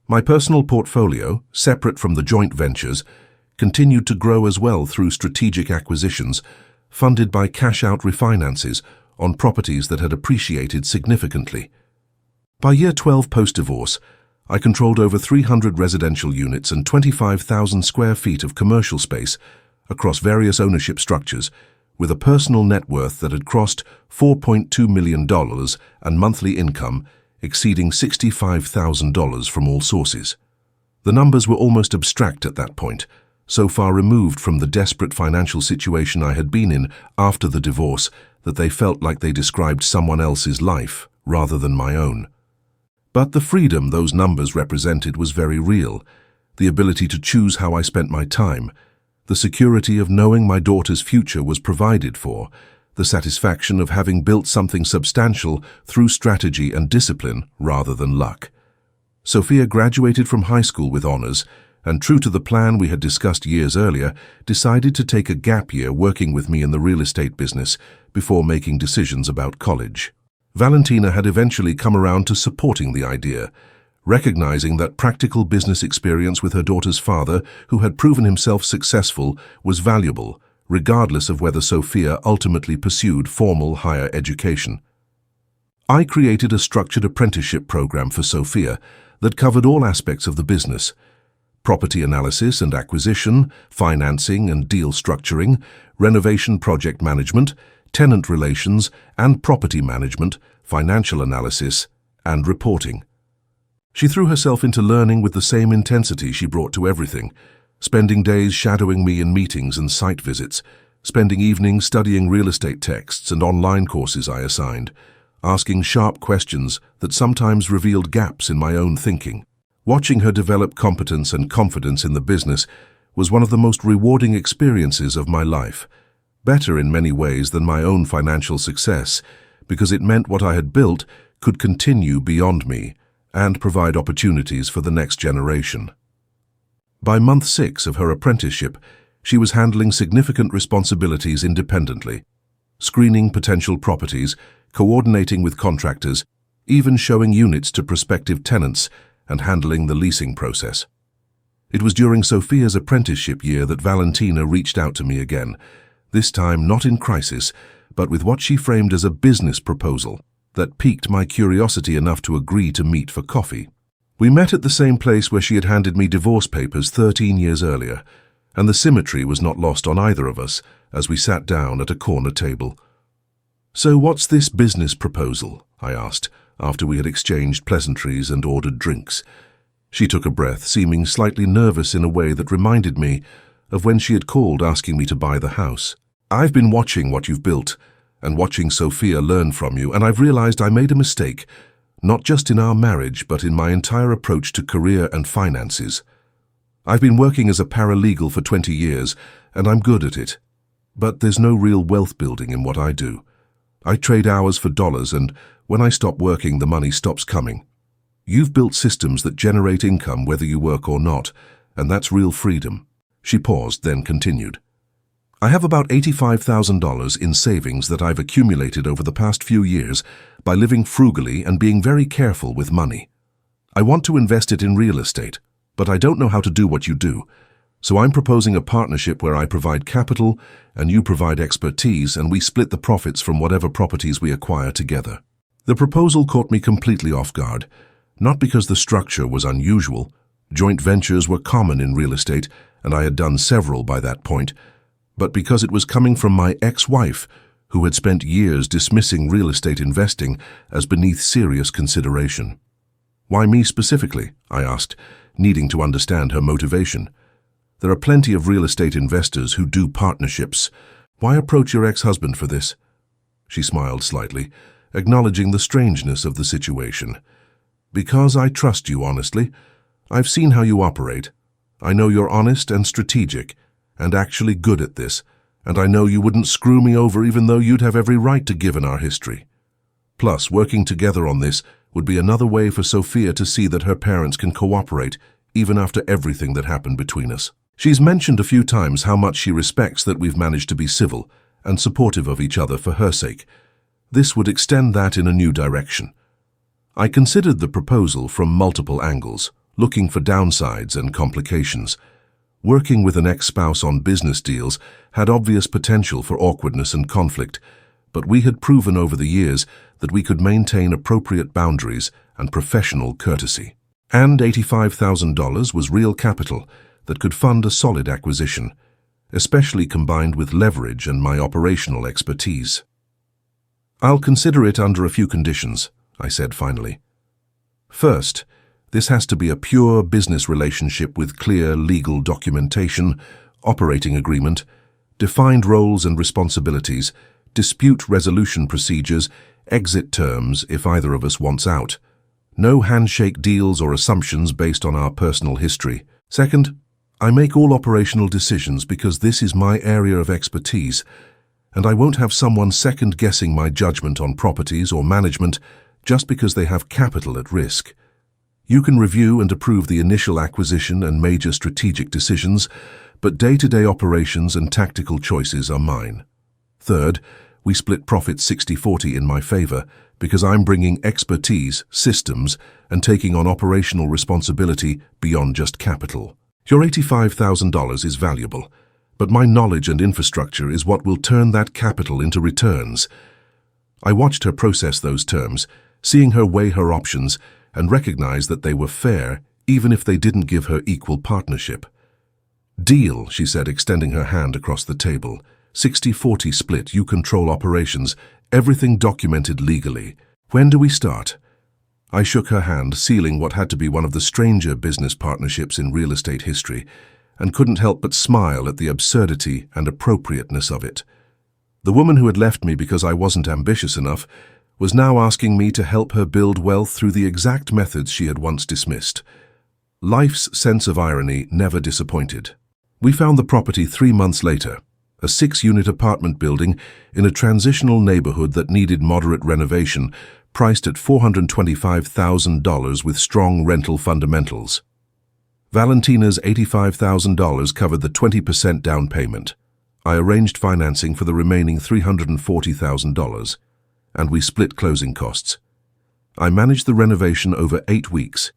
My personal portfolio, separate from the joint ventures, continued to grow as well through strategic acquisitions, funded by cash-out refinances on properties that had appreciated significantly. By year 12 post-divorce, I controlled over 300 residential units and 25,000 square feet of commercial space across various ownership structures, with a personal net worth that had crossed $4.2 million and monthly income exceeding $65,000 from all sources. The numbers were almost abstract at that point, so far removed from the desperate financial situation I had been in after the divorce that they felt like they described someone else's life rather than my own. But the freedom those numbers represented was very real, the ability to choose how I spent my time, the security of knowing my daughter's future was provided for, the satisfaction of having built something substantial through strategy and discipline rather than luck. Sophia graduated from high school with honors, and true to the plan we had discussed years earlier, decided to take a gap year working with me in the real estate business before making decisions about college. Valentina had eventually come around to supporting the idea, recognizing that practical business experience with her daughter's father, who had proven himself successful, was valuable, regardless of whether Sophia ultimately pursued formal higher education. I created a structured apprenticeship program for Sophia that covered all aspects of the business: property analysis and acquisition, financing and deal structuring, renovation project management, tenant relations and property management, financial analysis, and reporting. She threw herself into learning with the same intensity she brought to everything, spending days shadowing me in meetings and site visits, spending evenings studying real estate texts and online courses I assigned, asking sharp questions that sometimes revealed gaps in my own thinking. Watching her develop competence and confidence in the business was one of the most rewarding experiences of my life, better in many ways than my own financial success, because it meant what I had built could continue beyond me and provide opportunities for the next generation. By month 6 of her apprenticeship, she was handling significant responsibilities independently, screening potential properties, coordinating with contractors, even showing units to prospective tenants, and handling the leasing process. It was during Sophia's apprenticeship year that Valentina reached out to me again, this time not in crisis, but with what she framed as a business proposal that piqued my curiosity enough to agree to meet for coffee. We met at the same place where she had handed me divorce papers 13 years earlier, and the symmetry was not lost on either of us as we sat down at a corner table. "So what's this business proposal?" I asked, after we had exchanged pleasantries and ordered drinks. She took a breath, seeming slightly nervous in a way that reminded me of when she had called asking me to buy the house. "I've been watching what you've built and watching Sophia learn from you, and I've realized I made a mistake, not just in our marriage, but in my entire approach to career and finances. I've been working as a paralegal for 20 years, and I'm good at it. But there's no real wealth building in what I do. I trade hours for dollars, and when I stop working, the money stops coming. You've built systems that generate income whether you work or not, and that's real freedom." She paused, then continued. "I have about $85,000 in savings that I've accumulated over the past few years by living frugally and being very careful with money. I want to invest it in real estate, but I don't know how to do what you do. So I'm proposing a partnership where I provide capital and you provide expertise, and we split the profits from whatever properties we acquire together." The proposal caught me completely off guard, not because the structure was unusual. Joint ventures were common in real estate, and I had done several by that point, but because it was coming from my ex-wife, who had spent years dismissing real estate investing as beneath serious consideration. "Why me specifically?" I asked, needing to understand her motivation. "There are plenty of real estate investors who do partnerships. Why approach your ex-husband for this?" She smiled slightly, acknowledging the strangeness of the situation. "Because I trust you, honestly. I've seen how you operate. I know you're honest and strategic, and actually good at this, and I know you wouldn't screw me over even though you'd have every right to given our history. Plus, working together on this would be another way for Sophia to see that her parents can cooperate even after everything that happened between us. She's mentioned a few times how much she respects that we've managed to be civil and supportive of each other for her sake. This would extend that in a new direction. I considered the proposal from multiple angles, looking for downsides and complications. Working with an ex-spouse on business deals had obvious potential for awkwardness and conflict, but we had proven over the years that we could maintain appropriate boundaries and professional courtesy. And $85,000 was real capital that could fund a solid acquisition, especially combined with leverage and my operational expertise. "I'll consider it under a few conditions," I said finally. "First, this has to be a pure business relationship with clear legal documentation, operating agreement, defined roles and responsibilities, dispute resolution procedures, exit terms if either of us wants out. No handshake deals or assumptions based on our personal history. Second, I make all operational decisions because this is my area of expertise, and I won't have someone second-guessing my judgment on properties or management just because they have capital at risk. You can review and approve the initial acquisition and major strategic decisions, but day-to-day operations and tactical choices are mine. Third, we split profits 60-40 in my favor because I'm bringing expertise, systems, and taking on operational responsibility beyond just capital. Your $85,000 is valuable, but my knowledge and infrastructure is what will turn that capital into returns." I watched her process those terms, seeing her weigh her options and recognize that they were fair even if they didn't give her equal partnership. "Deal," she said, extending her hand across the table. 60-40 split, you control operations, everything documented legally. When do we start?" I shook her hand, sealing what had to be one of the stranger business partnerships in real estate history, and couldn't help but smile at the absurdity and appropriateness of it. The woman who had left me because I wasn't ambitious enough was now asking me to help her build wealth through the exact methods she had once dismissed. Life's sense of irony never disappointed. We found the property 3 months later, a 6-unit apartment building in a transitional neighborhood that needed moderate renovation, priced at $425,000 with strong rental fundamentals. Valentina's $85,000 covered the 20% down payment. I arranged financing for the remaining $340,000, and we split closing costs. I managed the renovation over 8 weeks,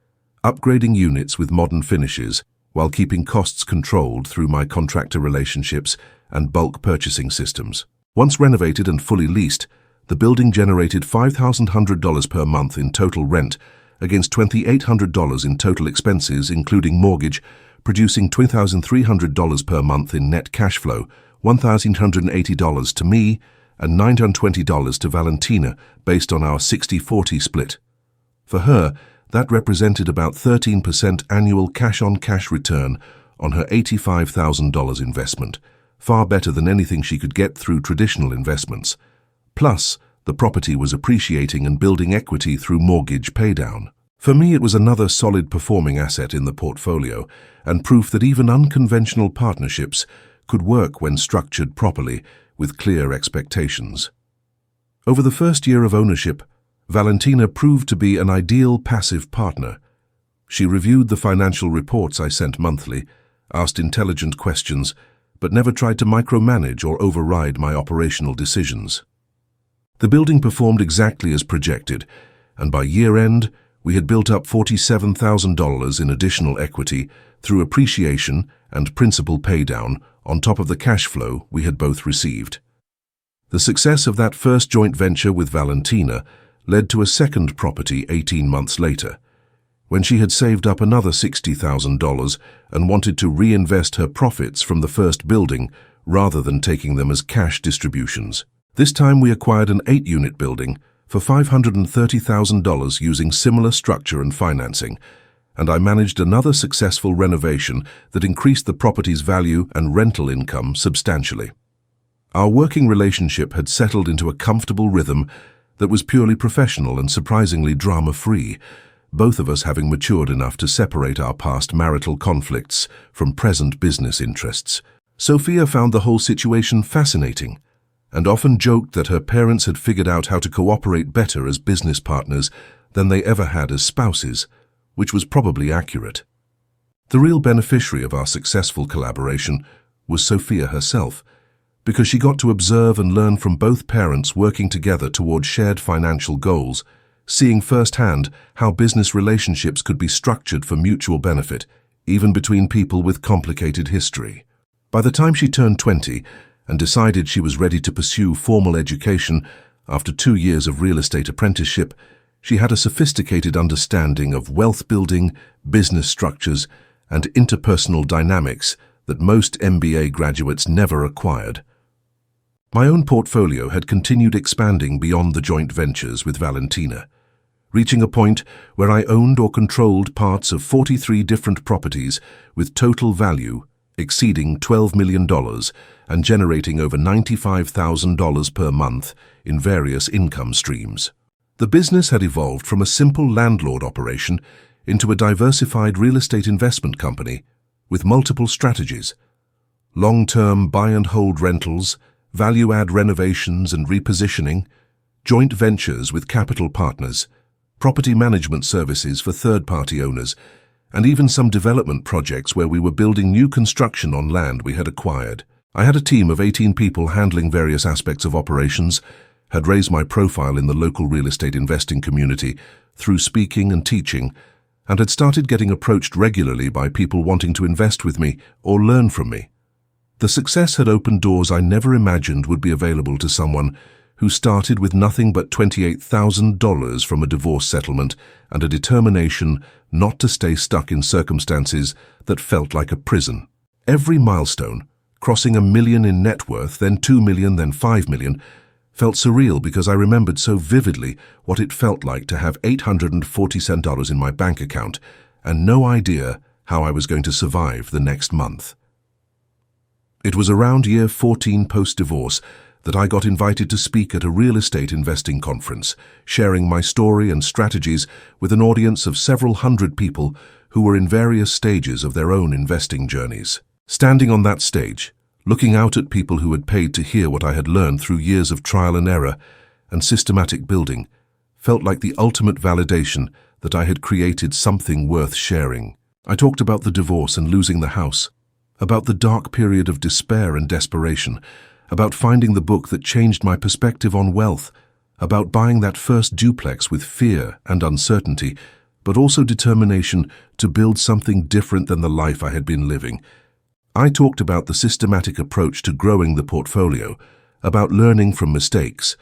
upgrading units with modern finishes while keeping costs controlled through my contractor relationships and bulk purchasing systems. Once renovated and fully leased, the building generated $5,100 per month in total rent against $2,800 in total expenses, including mortgage, producing $2,300 per month in net cash flow, $1,180 to me, and $920 to Valentina based on our 60-40 split. For her, that represented about 13% annual cash-on-cash return on her $85,000 investment, far better than anything she could get through traditional investments. Plus, the property was appreciating and building equity through mortgage paydown. For me, it was another solid performing asset in the portfolio and proof that even unconventional partnerships could work when structured properly with clear expectations. Over the first year of ownership, Valentina proved to be an ideal passive partner. She reviewed the financial reports I sent monthly, asked intelligent questions, but never tried to micromanage or override my operational decisions. The building performed exactly as projected, and by year-end, we had built up $47,000 in additional equity through appreciation and principal paydown on top of the cash flow we had both received. The success of that first joint venture with Valentina led to a second property 18 months later, when she had saved up another $60,000 and wanted to reinvest her profits from the first building rather than taking them as cash distributions. This time we acquired an 8-unit building for $530,000 using similar structure and financing, and I managed another successful renovation that increased the property's value and rental income substantially. Our working relationship had settled into a comfortable rhythm that was purely professional and surprisingly drama-free, both of us having matured enough to separate our past marital conflicts from present business interests. Sophia found the whole situation fascinating and often joked that her parents had figured out how to cooperate better as business partners than they ever had as spouses, which was probably accurate. The real beneficiary of our successful collaboration was Sophia herself, because she got to observe and learn from both parents working together toward shared financial goals, seeing firsthand how business relationships could be structured for mutual benefit, even between people with complicated history. By the time she turned 20 and decided she was ready to pursue formal education after 2 years of real estate apprenticeship, she had a sophisticated understanding of wealth building, business structures, and interpersonal dynamics that most MBA graduates never acquired. My own portfolio had continued expanding beyond the joint ventures with Valentina, reaching a point where I owned or controlled parts of 43 different properties with total value exceeding $12 million and generating over $95,000 per month in various income streams. The business had evolved from a simple landlord operation into a diversified real estate investment company with multiple strategies: long-term buy-and-hold rentals, value-add renovations and repositioning, joint ventures with capital partners, property management services for third-party owners, and even some development projects where we were building new construction on land we had acquired. I had a team of 18 people handling various aspects of operations, had raised my profile in the local real estate investing community through speaking and teaching, and had started getting approached regularly by people wanting to invest with me or learn from me. The success had opened doors I never imagined would be available to someone who started with nothing but $28,000 from a divorce settlement and a determination not to stay stuck in circumstances that felt like a prison. Every milestone, crossing $1 million in net worth, then $2 million, then $5 million, felt surreal because I remembered so vividly what it felt like to have $840 in my bank account and no idea how I was going to survive the next month. It was around year 14 post-divorce that I got invited to speak at a real estate investing conference, sharing my story and strategies with an audience of several hundred people who were in various stages of their own investing journeys. Standing on that stage, looking out at people who had paid to hear what I had learned through years of trial and error and systematic building, felt like the ultimate validation that I had created something worth sharing. I talked about the divorce and losing the house, about the dark period of despair and desperation, about finding the book that changed my perspective on wealth, about buying that first duplex with fear and uncertainty, but also determination to build something different than the life I had been living. I talked about the systematic approach to growing the portfolio, about learning from mistakes,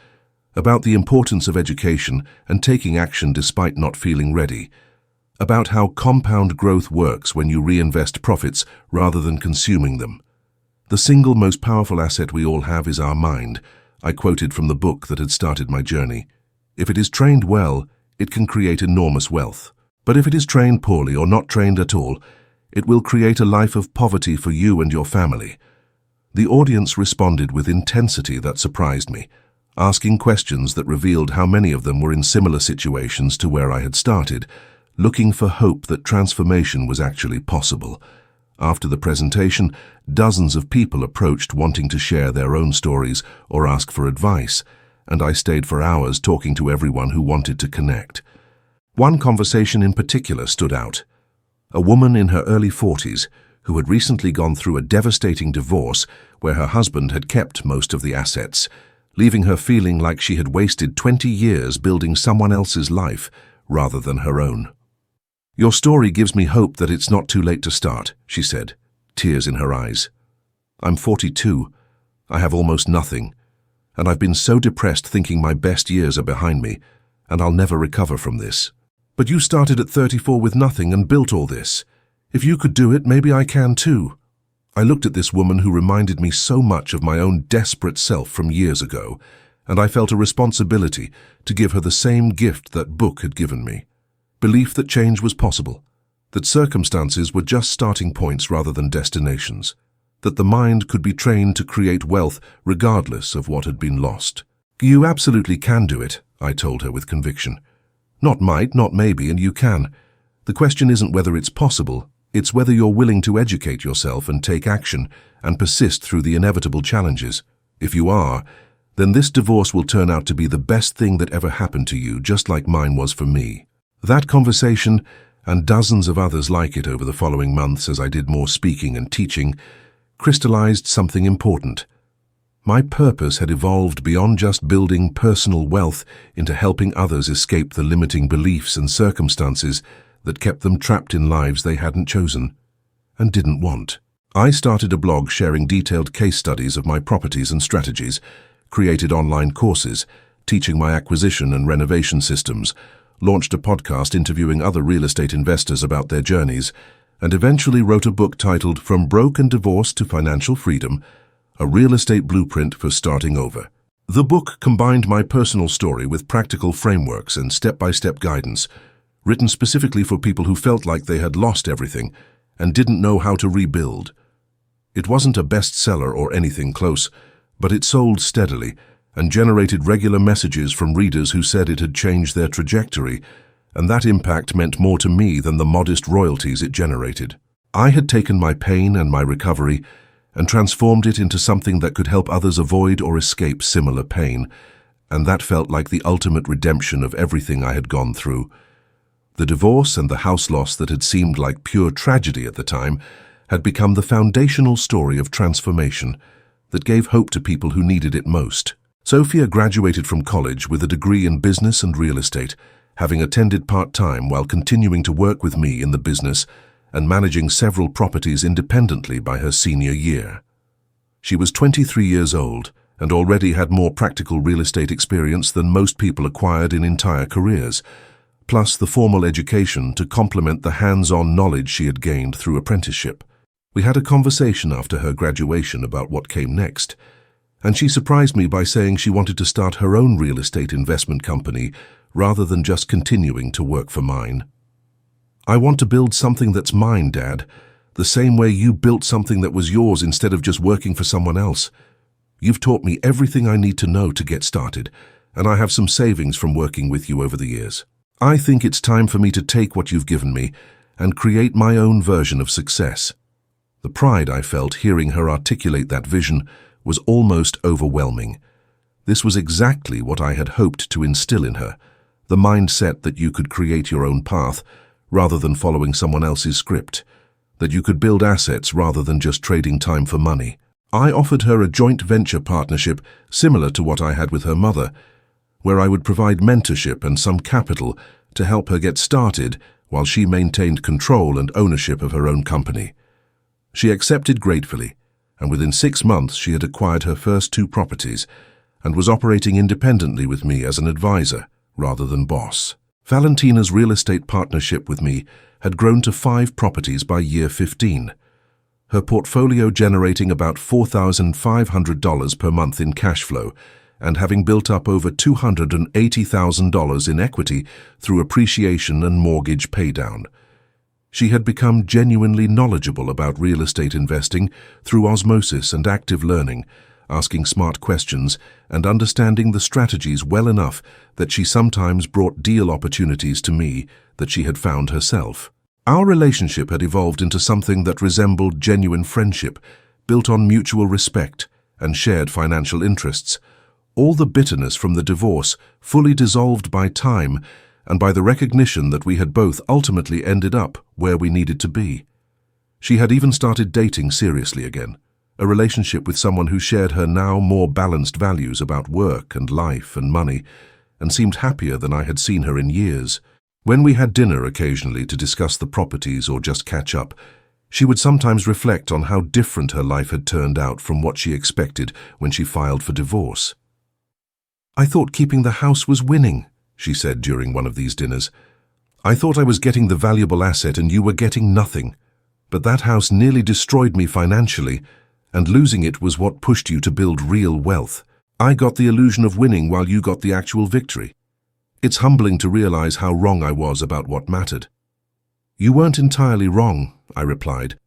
about the importance of education and taking action despite not feeling ready, about how compound growth works when you reinvest profits rather than consuming them. The single most powerful asset we all have is our mind, I quoted from the book that had started my journey. If it is trained well, it can create enormous wealth. But if it is trained poorly or not trained at all, it will create a life of poverty for you and your family. The audience responded with intensity that surprised me, asking questions that revealed how many of them were in similar situations to where I had started, looking for hope that transformation was actually possible. After the presentation, dozens of people approached wanting to share their own stories or ask for advice, and I stayed for hours talking to everyone who wanted to connect. One conversation in particular stood out. A woman in her early 40s who had recently gone through a devastating divorce where her husband had kept most of the assets, leaving her feeling like she had wasted 20 years building someone else's life rather than her own. "Your story gives me hope that it's not too late to start," she said, tears in her eyes. "I'm 42. I have almost nothing, and I've been so depressed thinking my best years are behind me, and I'll never recover from this. But you started at 34 with nothing and built all this. If you could do it, maybe I can too." I looked at this woman who reminded me so much of my own desperate self from years ago, and I felt a responsibility to give her the same gift that book had given me. Belief that change was possible, that circumstances were just starting points rather than destinations, that the mind could be trained to create wealth regardless of what had been lost. "You absolutely can do it," I told her with conviction. "Not might, not maybe, and you can. The question isn't whether it's possible, it's whether you're willing to educate yourself and take action and persist through the inevitable challenges. If you are, then this divorce will turn out to be the best thing that ever happened to you, just like mine was for me." That conversation, and dozens of others like it over the following months as I did more speaking and teaching, crystallized something important. My purpose had evolved beyond just building personal wealth into helping others escape the limiting beliefs and circumstances that kept them trapped in lives they hadn't chosen and didn't want. I started a blog sharing detailed case studies of my properties and strategies, created online courses, teaching my acquisition and renovation systems, launched a podcast interviewing other real estate investors about their journeys, and eventually wrote a book titled From Broke and Divorced to Financial Freedom, a real estate blueprint for starting over. The book combined my personal story with practical frameworks and step-by-step guidance, written specifically for people who felt like they had lost everything and didn't know how to rebuild. It wasn't a bestseller or anything close, but it sold steadily and generated regular messages from readers who said it had changed their trajectory, and that impact meant more to me than the modest royalties it generated. I had taken my pain and my recovery and transformed it into something that could help others avoid or escape similar pain, and that felt like the ultimate redemption of everything I had gone through. The divorce and the house loss that had seemed like pure tragedy at the time had become the foundational story of transformation that gave hope to people who needed it most. Sophia graduated from college with a degree in business and real estate, having attended part-time while continuing to work with me in the business and managing several properties independently by her senior year. She was 23 years old and already had more practical real estate experience than most people acquired in entire careers, plus the formal education to complement the hands-on knowledge she had gained through apprenticeship. We had a conversation after her graduation about what came next, and she surprised me by saying she wanted to start her own real estate investment company rather than just continuing to work for mine. "I want to build something that's mine, Dad, the same way you built something that was yours instead of just working for someone else. You've taught me everything I need to know to get started, and I have some savings from working with you over the years. I think it's time for me to take what you've given me and create my own version of success." The pride I felt hearing her articulate that vision was almost overwhelming. This was exactly what I had hoped to instill in her, the mindset that you could create your own path rather than following someone else's script, that you could build assets rather than just trading time for money. I offered her a joint venture partnership similar to what I had with her mother, where I would provide mentorship and some capital to help her get started while she maintained control and ownership of her own company. She accepted gratefully, and within 6 months she had acquired her first 2 properties and was operating independently with me as an advisor rather than boss. Valentina's real estate partnership with me had grown to 5 properties by year 15, her portfolio generating about $4,500 per month in cash flow and having built up over $280,000 in equity through appreciation and mortgage paydown. She had become genuinely knowledgeable about real estate investing through osmosis and active learning, asking smart questions and understanding the strategies well enough that she sometimes brought deal opportunities to me that she had found herself. Our relationship had evolved into something that resembled genuine friendship, built on mutual respect and shared financial interests. All the bitterness from the divorce fully dissolved by time and by the recognition that we had both ultimately ended up where we needed to be. She had even started dating seriously again, a relationship with someone who shared her now more balanced values about work and life and money, and seemed happier than I had seen her in years. When we had dinner occasionally to discuss the properties or just catch up, she would sometimes reflect on how different her life had turned out from what she expected when she filed for divorce. "I thought keeping the house was winning," she said during one of these dinners. "I thought I was getting the valuable asset and you were getting nothing. But that house nearly destroyed me financially, and losing it was what pushed you to build real wealth. I got the illusion of winning while you got the actual victory. It's humbling to realize how wrong I was about what mattered." "You weren't entirely wrong," I replied,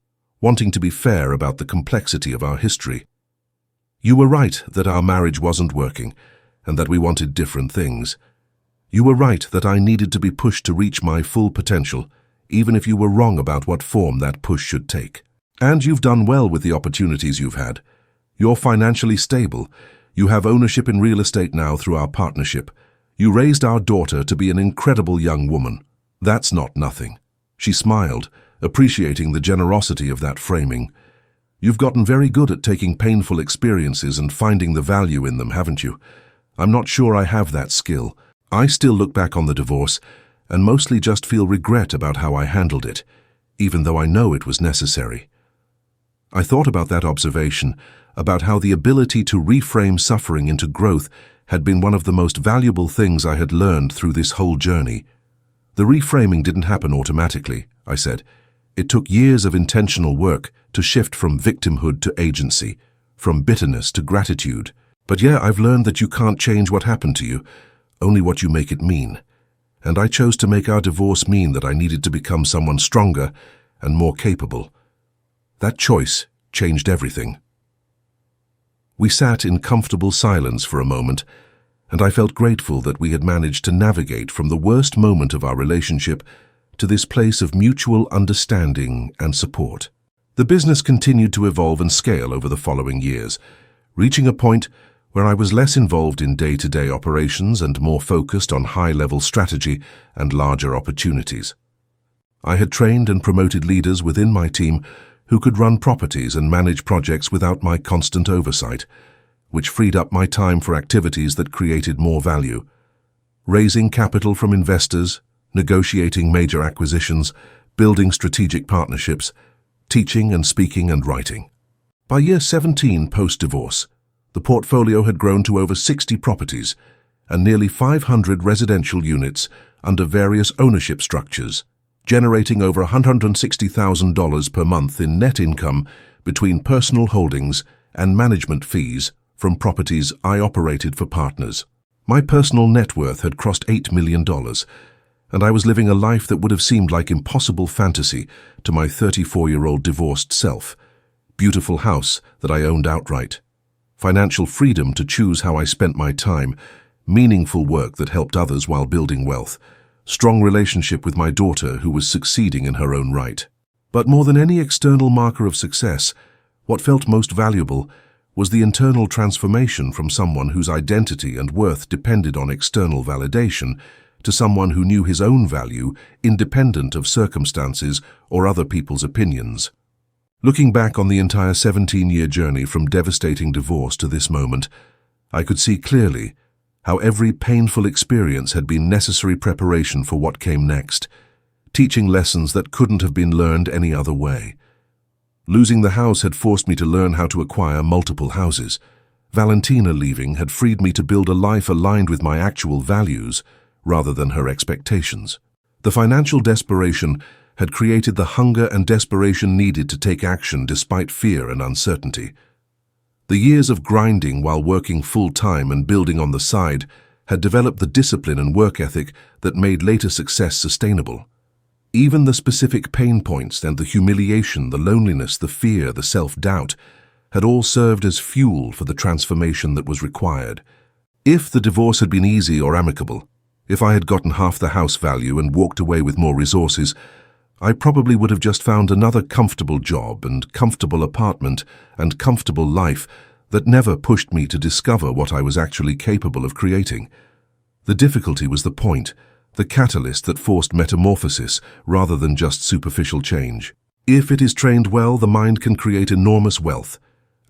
wanting to be fair about the complexity of our history. "You were right that our marriage wasn't working, and that we wanted different things. You were right that I needed to be pushed to reach my full potential, even if you were wrong about what form that push should take. And you've done well with the opportunities you've had. You're financially stable. You have ownership in real estate now through our partnership. You raised our daughter to be an incredible young woman. That's not nothing." She smiled, appreciating the generosity of that framing. You've gotten very good at taking painful experiences and finding the value in them, haven't you? I'm not sure I have that skill. I still look back on the divorce and mostly just feel regret about how I handled it, even though I know it was necessary. I thought about that observation, about how the ability to reframe suffering into growth had been one of the most valuable things I had learned through this whole journey. The reframing didn't happen automatically, I said. It took years of intentional work to shift from victimhood to agency, from bitterness to gratitude. But yeah, I've learned that you can't change what happened to you, only what you make it mean. And I chose to make our divorce mean that I needed to become someone stronger and more capable. That choice changed everything. We sat in comfortable silence for a moment, and I felt grateful that we had managed to navigate from the worst moment of our relationship to this place of mutual understanding and support. The business continued to evolve and scale over the following years, reaching a point where I was less involved in day-to-day operations and more focused on high-level strategy and larger opportunities. I had trained and promoted leaders within my team who could run properties and manage projects without my constant oversight, which freed up my time for activities that created more value. Raising capital from investors, negotiating major acquisitions, building strategic partnerships, teaching and speaking and writing. By year 17 post-divorce, the portfolio had grown to over 60 properties and nearly 500 residential units under various ownership structures, generating over $160,000 per month in net income between personal holdings and management fees from properties I operated for partners. My personal net worth had crossed $8 million, and I was living a life that would have seemed like impossible fantasy to my 34-year-old divorced self. Beautiful house that I owned outright. Financial freedom to choose how I spent my time, meaningful work that helped others while building wealth, strong relationship with my daughter who was succeeding in her own right. But more than any external marker of success, what felt most valuable was the internal transformation from someone whose identity and worth depended on external validation to someone who knew his own value independent of circumstances or other people's opinions. Looking back on the entire 17-year journey from devastating divorce to this moment, I could see clearly how every painful experience had been necessary preparation for what came next, teaching lessons that couldn't have been learned any other way. Losing the house had forced me to learn how to acquire multiple houses. Valentina leaving had freed me to build a life aligned with my actual values rather than her expectations. The financial desperation had created the hunger and desperation needed to take action despite fear and uncertainty. The years of grinding while working full-time and building on the side had developed the discipline and work ethic that made later success sustainable. Even the specific pain points and the humiliation, the loneliness, the fear, the self-doubt had all served as fuel for the transformation that was required. If the divorce had been easy or amicable, if I had gotten half the house value and walked away with more resources, I probably would have just found another comfortable job and comfortable apartment and comfortable life that never pushed me to discover what I was actually capable of creating. The difficulty was the point, the catalyst that forced metamorphosis rather than just superficial change. If it is trained well, the mind can create enormous wealth,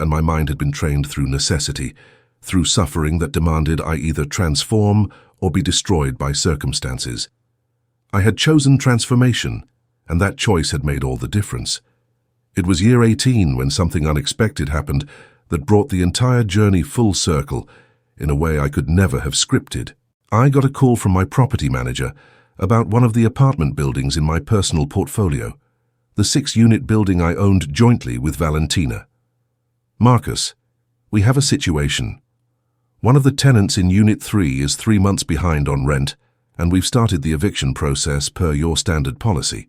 and my mind had been trained through necessity, through suffering that demanded I either transform or be destroyed by circumstances. I had chosen transformation, and that choice had made all the difference. It was year 18 when something unexpected happened that brought the entire journey full circle in a way I could never have scripted. I got a call from my property manager about one of the apartment buildings in my personal portfolio, the 6-unit building I owned jointly with Valentina. "Marcus, we have a situation. One of the tenants in Unit 3 is 3 months behind on rent, and we've started the eviction process per your standard policy.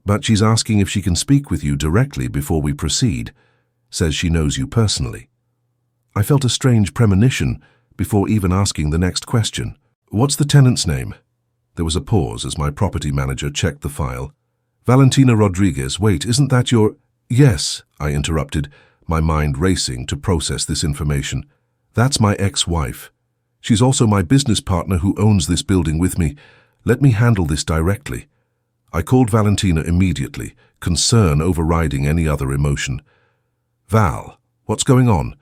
But she's asking if she can speak with you directly before we proceed, says she knows you personally." I felt a strange premonition before even asking the next question. "What's the tenant's name?" There was a pause as my property manager checked the file. "Valentina Rodriguez. Wait, isn't that your—" "Yes," I interrupted, my mind racing to process this information. "That's my ex-wife. She's also my business partner who owns this building with me. Let me handle this directly." I called Valentina immediately, concern overriding any other emotion. Val, what's going on?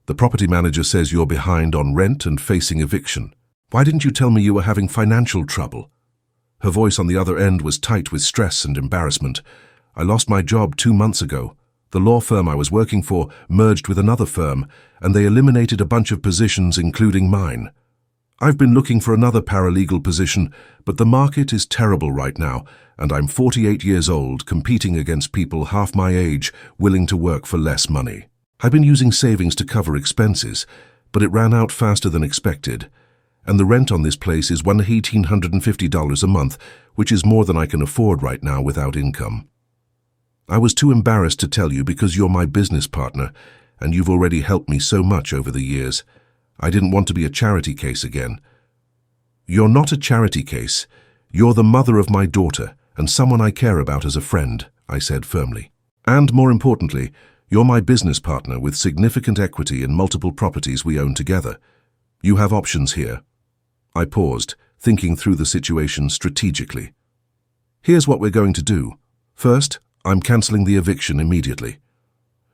The property manager says you're behind on rent and facing eviction. Why didn't you tell me you were having financial trouble? Her voice on the other end was tight with stress and embarrassment. I lost my job 2 months ago. The law firm I was working for merged with another firm, and they eliminated a bunch of positions, including mine. I've been looking for another paralegal position, but the market is terrible right now, and I'm 48 years old, competing against people half my age, willing to work for less money. I've been using savings to cover expenses, but it ran out faster than expected, and the rent on this place is $1,850 a month, which is more than I can afford right now without income. I was too embarrassed to tell you because you're my business partner, and you've already helped me so much over the years. I didn't want to be a charity case again. You're not a charity case. You're the mother of my daughter, and someone I care about as a friend, I said firmly. And more importantly, you're my business partner with significant equity in multiple properties we own together. You have options here. I paused, thinking through the situation strategically. Here's what we're going to do. First, I'm cancelling the eviction immediately.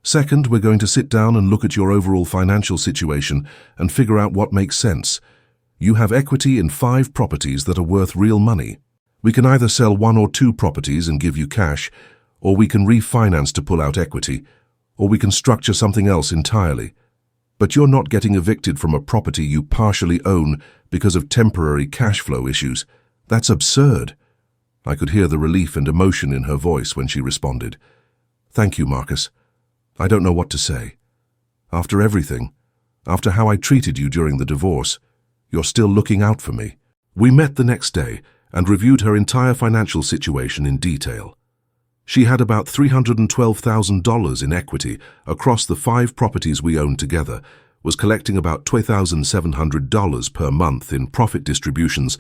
Second, we're going to sit down and look at your overall financial situation and figure out what makes sense. You have equity in 5 properties that are worth real money. We can either sell 1 or 2 properties and give you cash, or we can refinance to pull out equity, or we can structure something else entirely. But you're not getting evicted from a property you partially own because of temporary cash flow issues. That's absurd. I could hear the relief and emotion in her voice when she responded. Thank you, Marcus. I don't know what to say. After everything, after how I treated you during the divorce, you're still looking out for me. We met the next day and reviewed her entire financial situation in detail. She had about $312,000 in equity across the 5 properties we owned together, was collecting about $2,700 per month in profit distributions,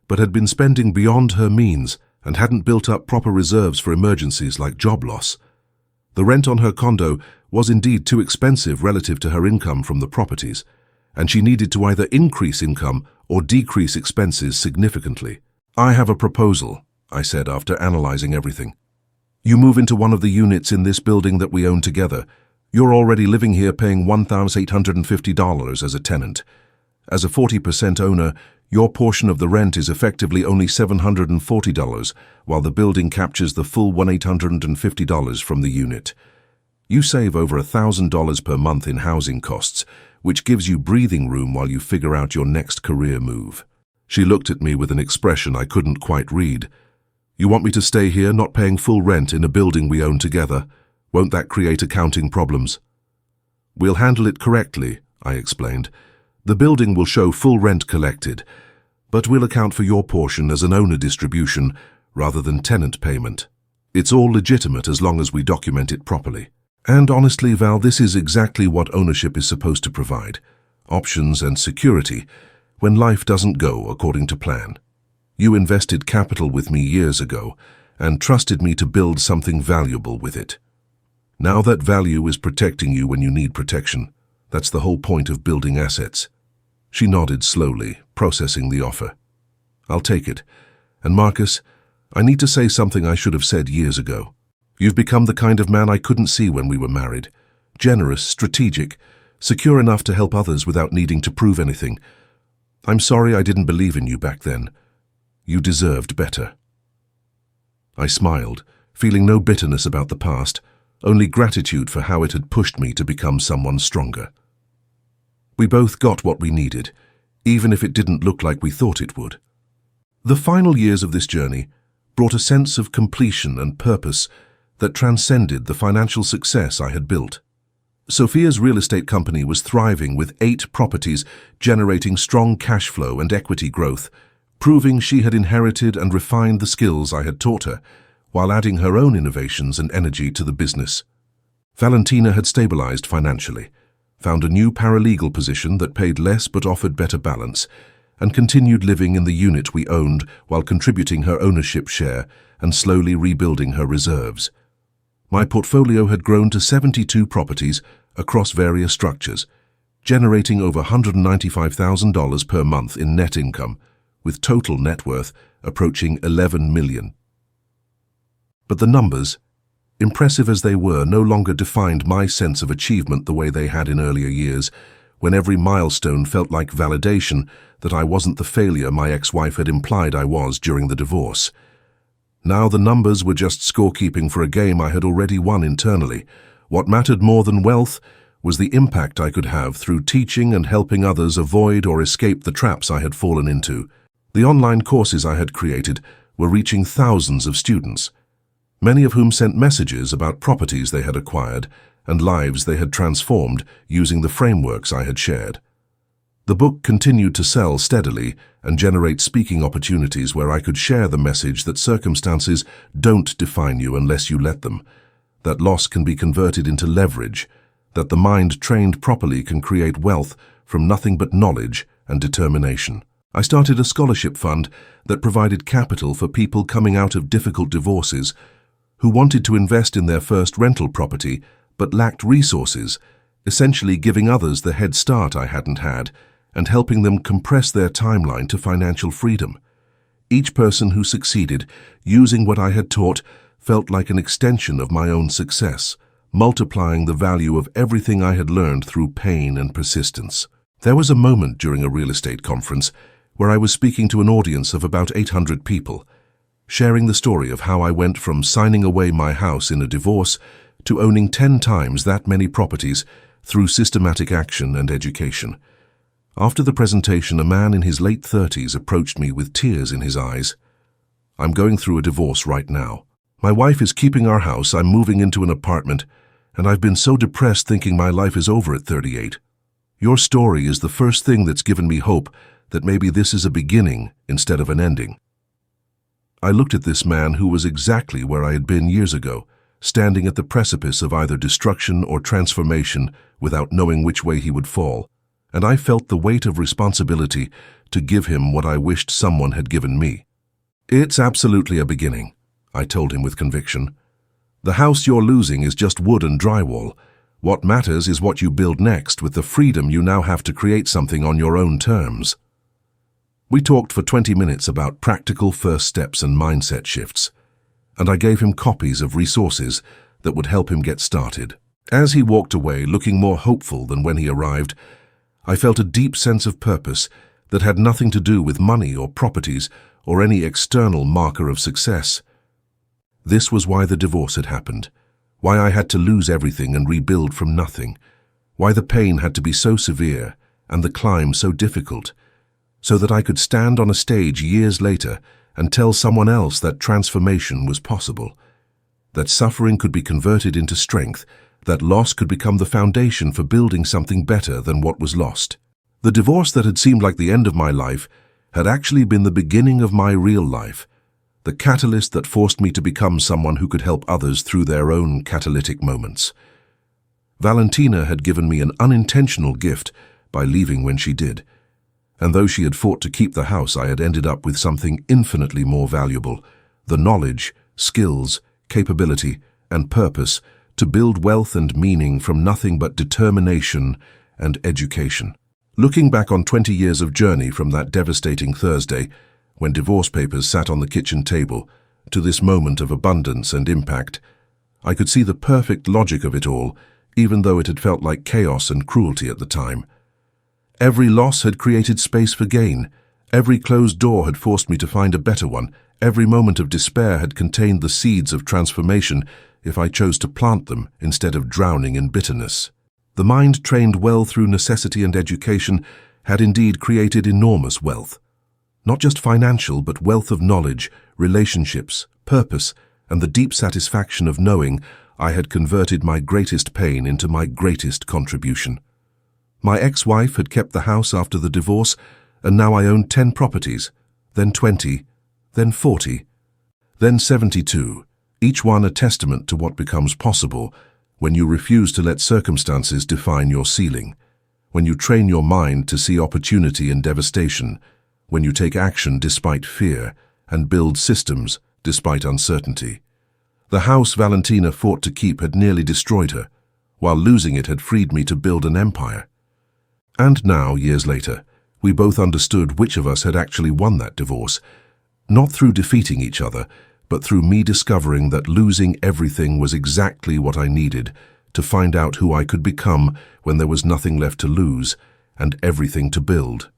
but had been spending beyond her means and hadn't built up proper reserves for emergencies like job loss. The rent on her condo was indeed too expensive relative to her income from the properties, and she needed to either increase income or decrease expenses significantly. I have a proposal, I said after analyzing everything. You move into one of the units in this building that we own together. You're already living here paying $1,850 as a tenant. As a 40% owner, your portion of the rent is effectively only $740, while the building captures the full $1,850 from the unit. You save over $1,000 per month in housing costs, which gives you breathing room while you figure out your next career move. She looked at me with an expression I couldn't quite read. You want me to stay here not paying full rent in a building we own together? Won't that create accounting problems? We'll handle it correctly, I explained. The building will show full rent collected, but we'll account for your portion as an owner distribution rather than tenant payment. It's all legitimate as long as we document it properly. And honestly, Val, this is exactly what ownership is supposed to provide: options and security when life doesn't go according to plan. You invested capital with me years ago and trusted me to build something valuable with it. Now that value is protecting you when you need protection. That's the whole point of building assets. She nodded slowly, processing the offer. I'll take it. And Marcus, I need to say something I should have said years ago. You've become the kind of man I couldn't see when we were married. Generous, strategic, secure enough to help others without needing to prove anything. I'm sorry I didn't believe in you back then. You deserved better. I smiled, feeling no bitterness about the past, only gratitude for how it had pushed me to become someone stronger. We both got what we needed, even if it didn't look like we thought it would. The final years of this journey brought a sense of completion and purpose that transcended the financial success I had built. Sophia's real estate company was thriving with 8 properties generating strong cash flow and equity growth, proving she had inherited and refined the skills I had taught her, while adding her own innovations and energy to the business. Valentina had stabilized financially, found a new paralegal position that paid less but offered better balance, and continued living in the unit we owned while contributing her ownership share and slowly rebuilding her reserves. My portfolio had grown to 72 properties across various structures, generating over $195,000 per month in net income, with total net worth approaching $11 million. But the numbers, impressive as they were, no longer defined my sense of achievement the way they had in earlier years, when every milestone felt like validation that I wasn't the failure my ex-wife had implied I was during the divorce. Now the numbers were just scorekeeping for a game I had already won internally. What mattered more than wealth was the impact I could have through teaching and helping others avoid or escape the traps I had fallen into. The online courses I had created were reaching thousands of students, many of whom sent messages about properties they had acquired and lives they had transformed using the frameworks I had shared. The book continued to sell steadily and generate speaking opportunities where I could share the message that circumstances don't define you unless you let them, that loss can be converted into leverage, that the mind trained properly can create wealth from nothing but knowledge and determination. I started a scholarship fund that provided capital for people coming out of difficult divorces who wanted to invest in their first rental property but lacked resources, essentially giving others the head start I hadn't had and helping them compress their timeline to financial freedom. Each person who succeeded using what I had taught felt like an extension of my own success, multiplying the value of everything I had learned through pain and persistence. There was a moment during a real estate conference where I was speaking to an audience of about 800 people, sharing the story of how I went from signing away my house in a divorce to owning 10 times that many properties through systematic action and education. After the presentation, a man in his late 30s approached me with tears in his eyes. "I'm going through a divorce right now. My wife is keeping our house, I'm moving into an apartment, and I've been so depressed thinking my life is over at 38. Your story is the first thing that's given me hope that maybe this is a beginning instead of an ending." I looked at this man who was exactly where I had been years ago, standing at the precipice of either destruction or transformation without knowing which way he would fall, and I felt the weight of responsibility to give him what I wished someone had given me. "It's absolutely a beginning," I told him with conviction. "The house you're losing is just wood and drywall. What matters is what you build next with the freedom you now have to create something on your own terms." We talked for 20 minutes about practical first steps and mindset shifts, and I gave him copies of resources that would help him get started. As he walked away, looking more hopeful than when he arrived, I felt a deep sense of purpose that had nothing to do with money or properties or any external marker of success. This was why the divorce had happened, why I had to lose everything and rebuild from nothing, why the pain had to be so severe and the climb so difficult, so that I could stand on a stage years later and tell someone else that transformation was possible, that suffering could be converted into strength, that loss could become the foundation for building something better than what was lost. The divorce that had seemed like the end of my life had actually been the beginning of my real life, the catalyst that forced me to become someone who could help others through their own catalytic moments. Valentina had given me an unintentional gift by leaving when she did, and though she had fought to keep the house, I had ended up with something infinitely more valuable, the knowledge, skills, capability, and purpose to build wealth and meaning from nothing but determination and education. Looking back on 20 years of journey from that devastating Thursday, when divorce papers sat on the kitchen table, to this moment of abundance and impact, I could see the perfect logic of it all, even though it had felt like chaos and cruelty at the time. Every loss had created space for gain. Every closed door had forced me to find a better one. Every moment of despair had contained the seeds of transformation if I chose to plant them instead of drowning in bitterness. The mind trained well through necessity and education had indeed created enormous wealth. Not just financial, but wealth of knowledge, relationships, purpose, and the deep satisfaction of knowing I had converted my greatest pain into my greatest contribution. My ex-wife had kept the house after the divorce, and now I owned 10 properties, then 20, then 40, then 72, each one a testament to what becomes possible when you refuse to let circumstances define your ceiling, when you train your mind to see opportunity in devastation, when you take action despite fear and build systems despite uncertainty. The house Valentina fought to keep had nearly destroyed her, while losing it had freed me to build an empire. And now, years later, we both understood which of us had actually won that divorce, not through defeating each other, but through me discovering that losing everything was exactly what I needed to find out who I could become when there was nothing left to lose and everything to build.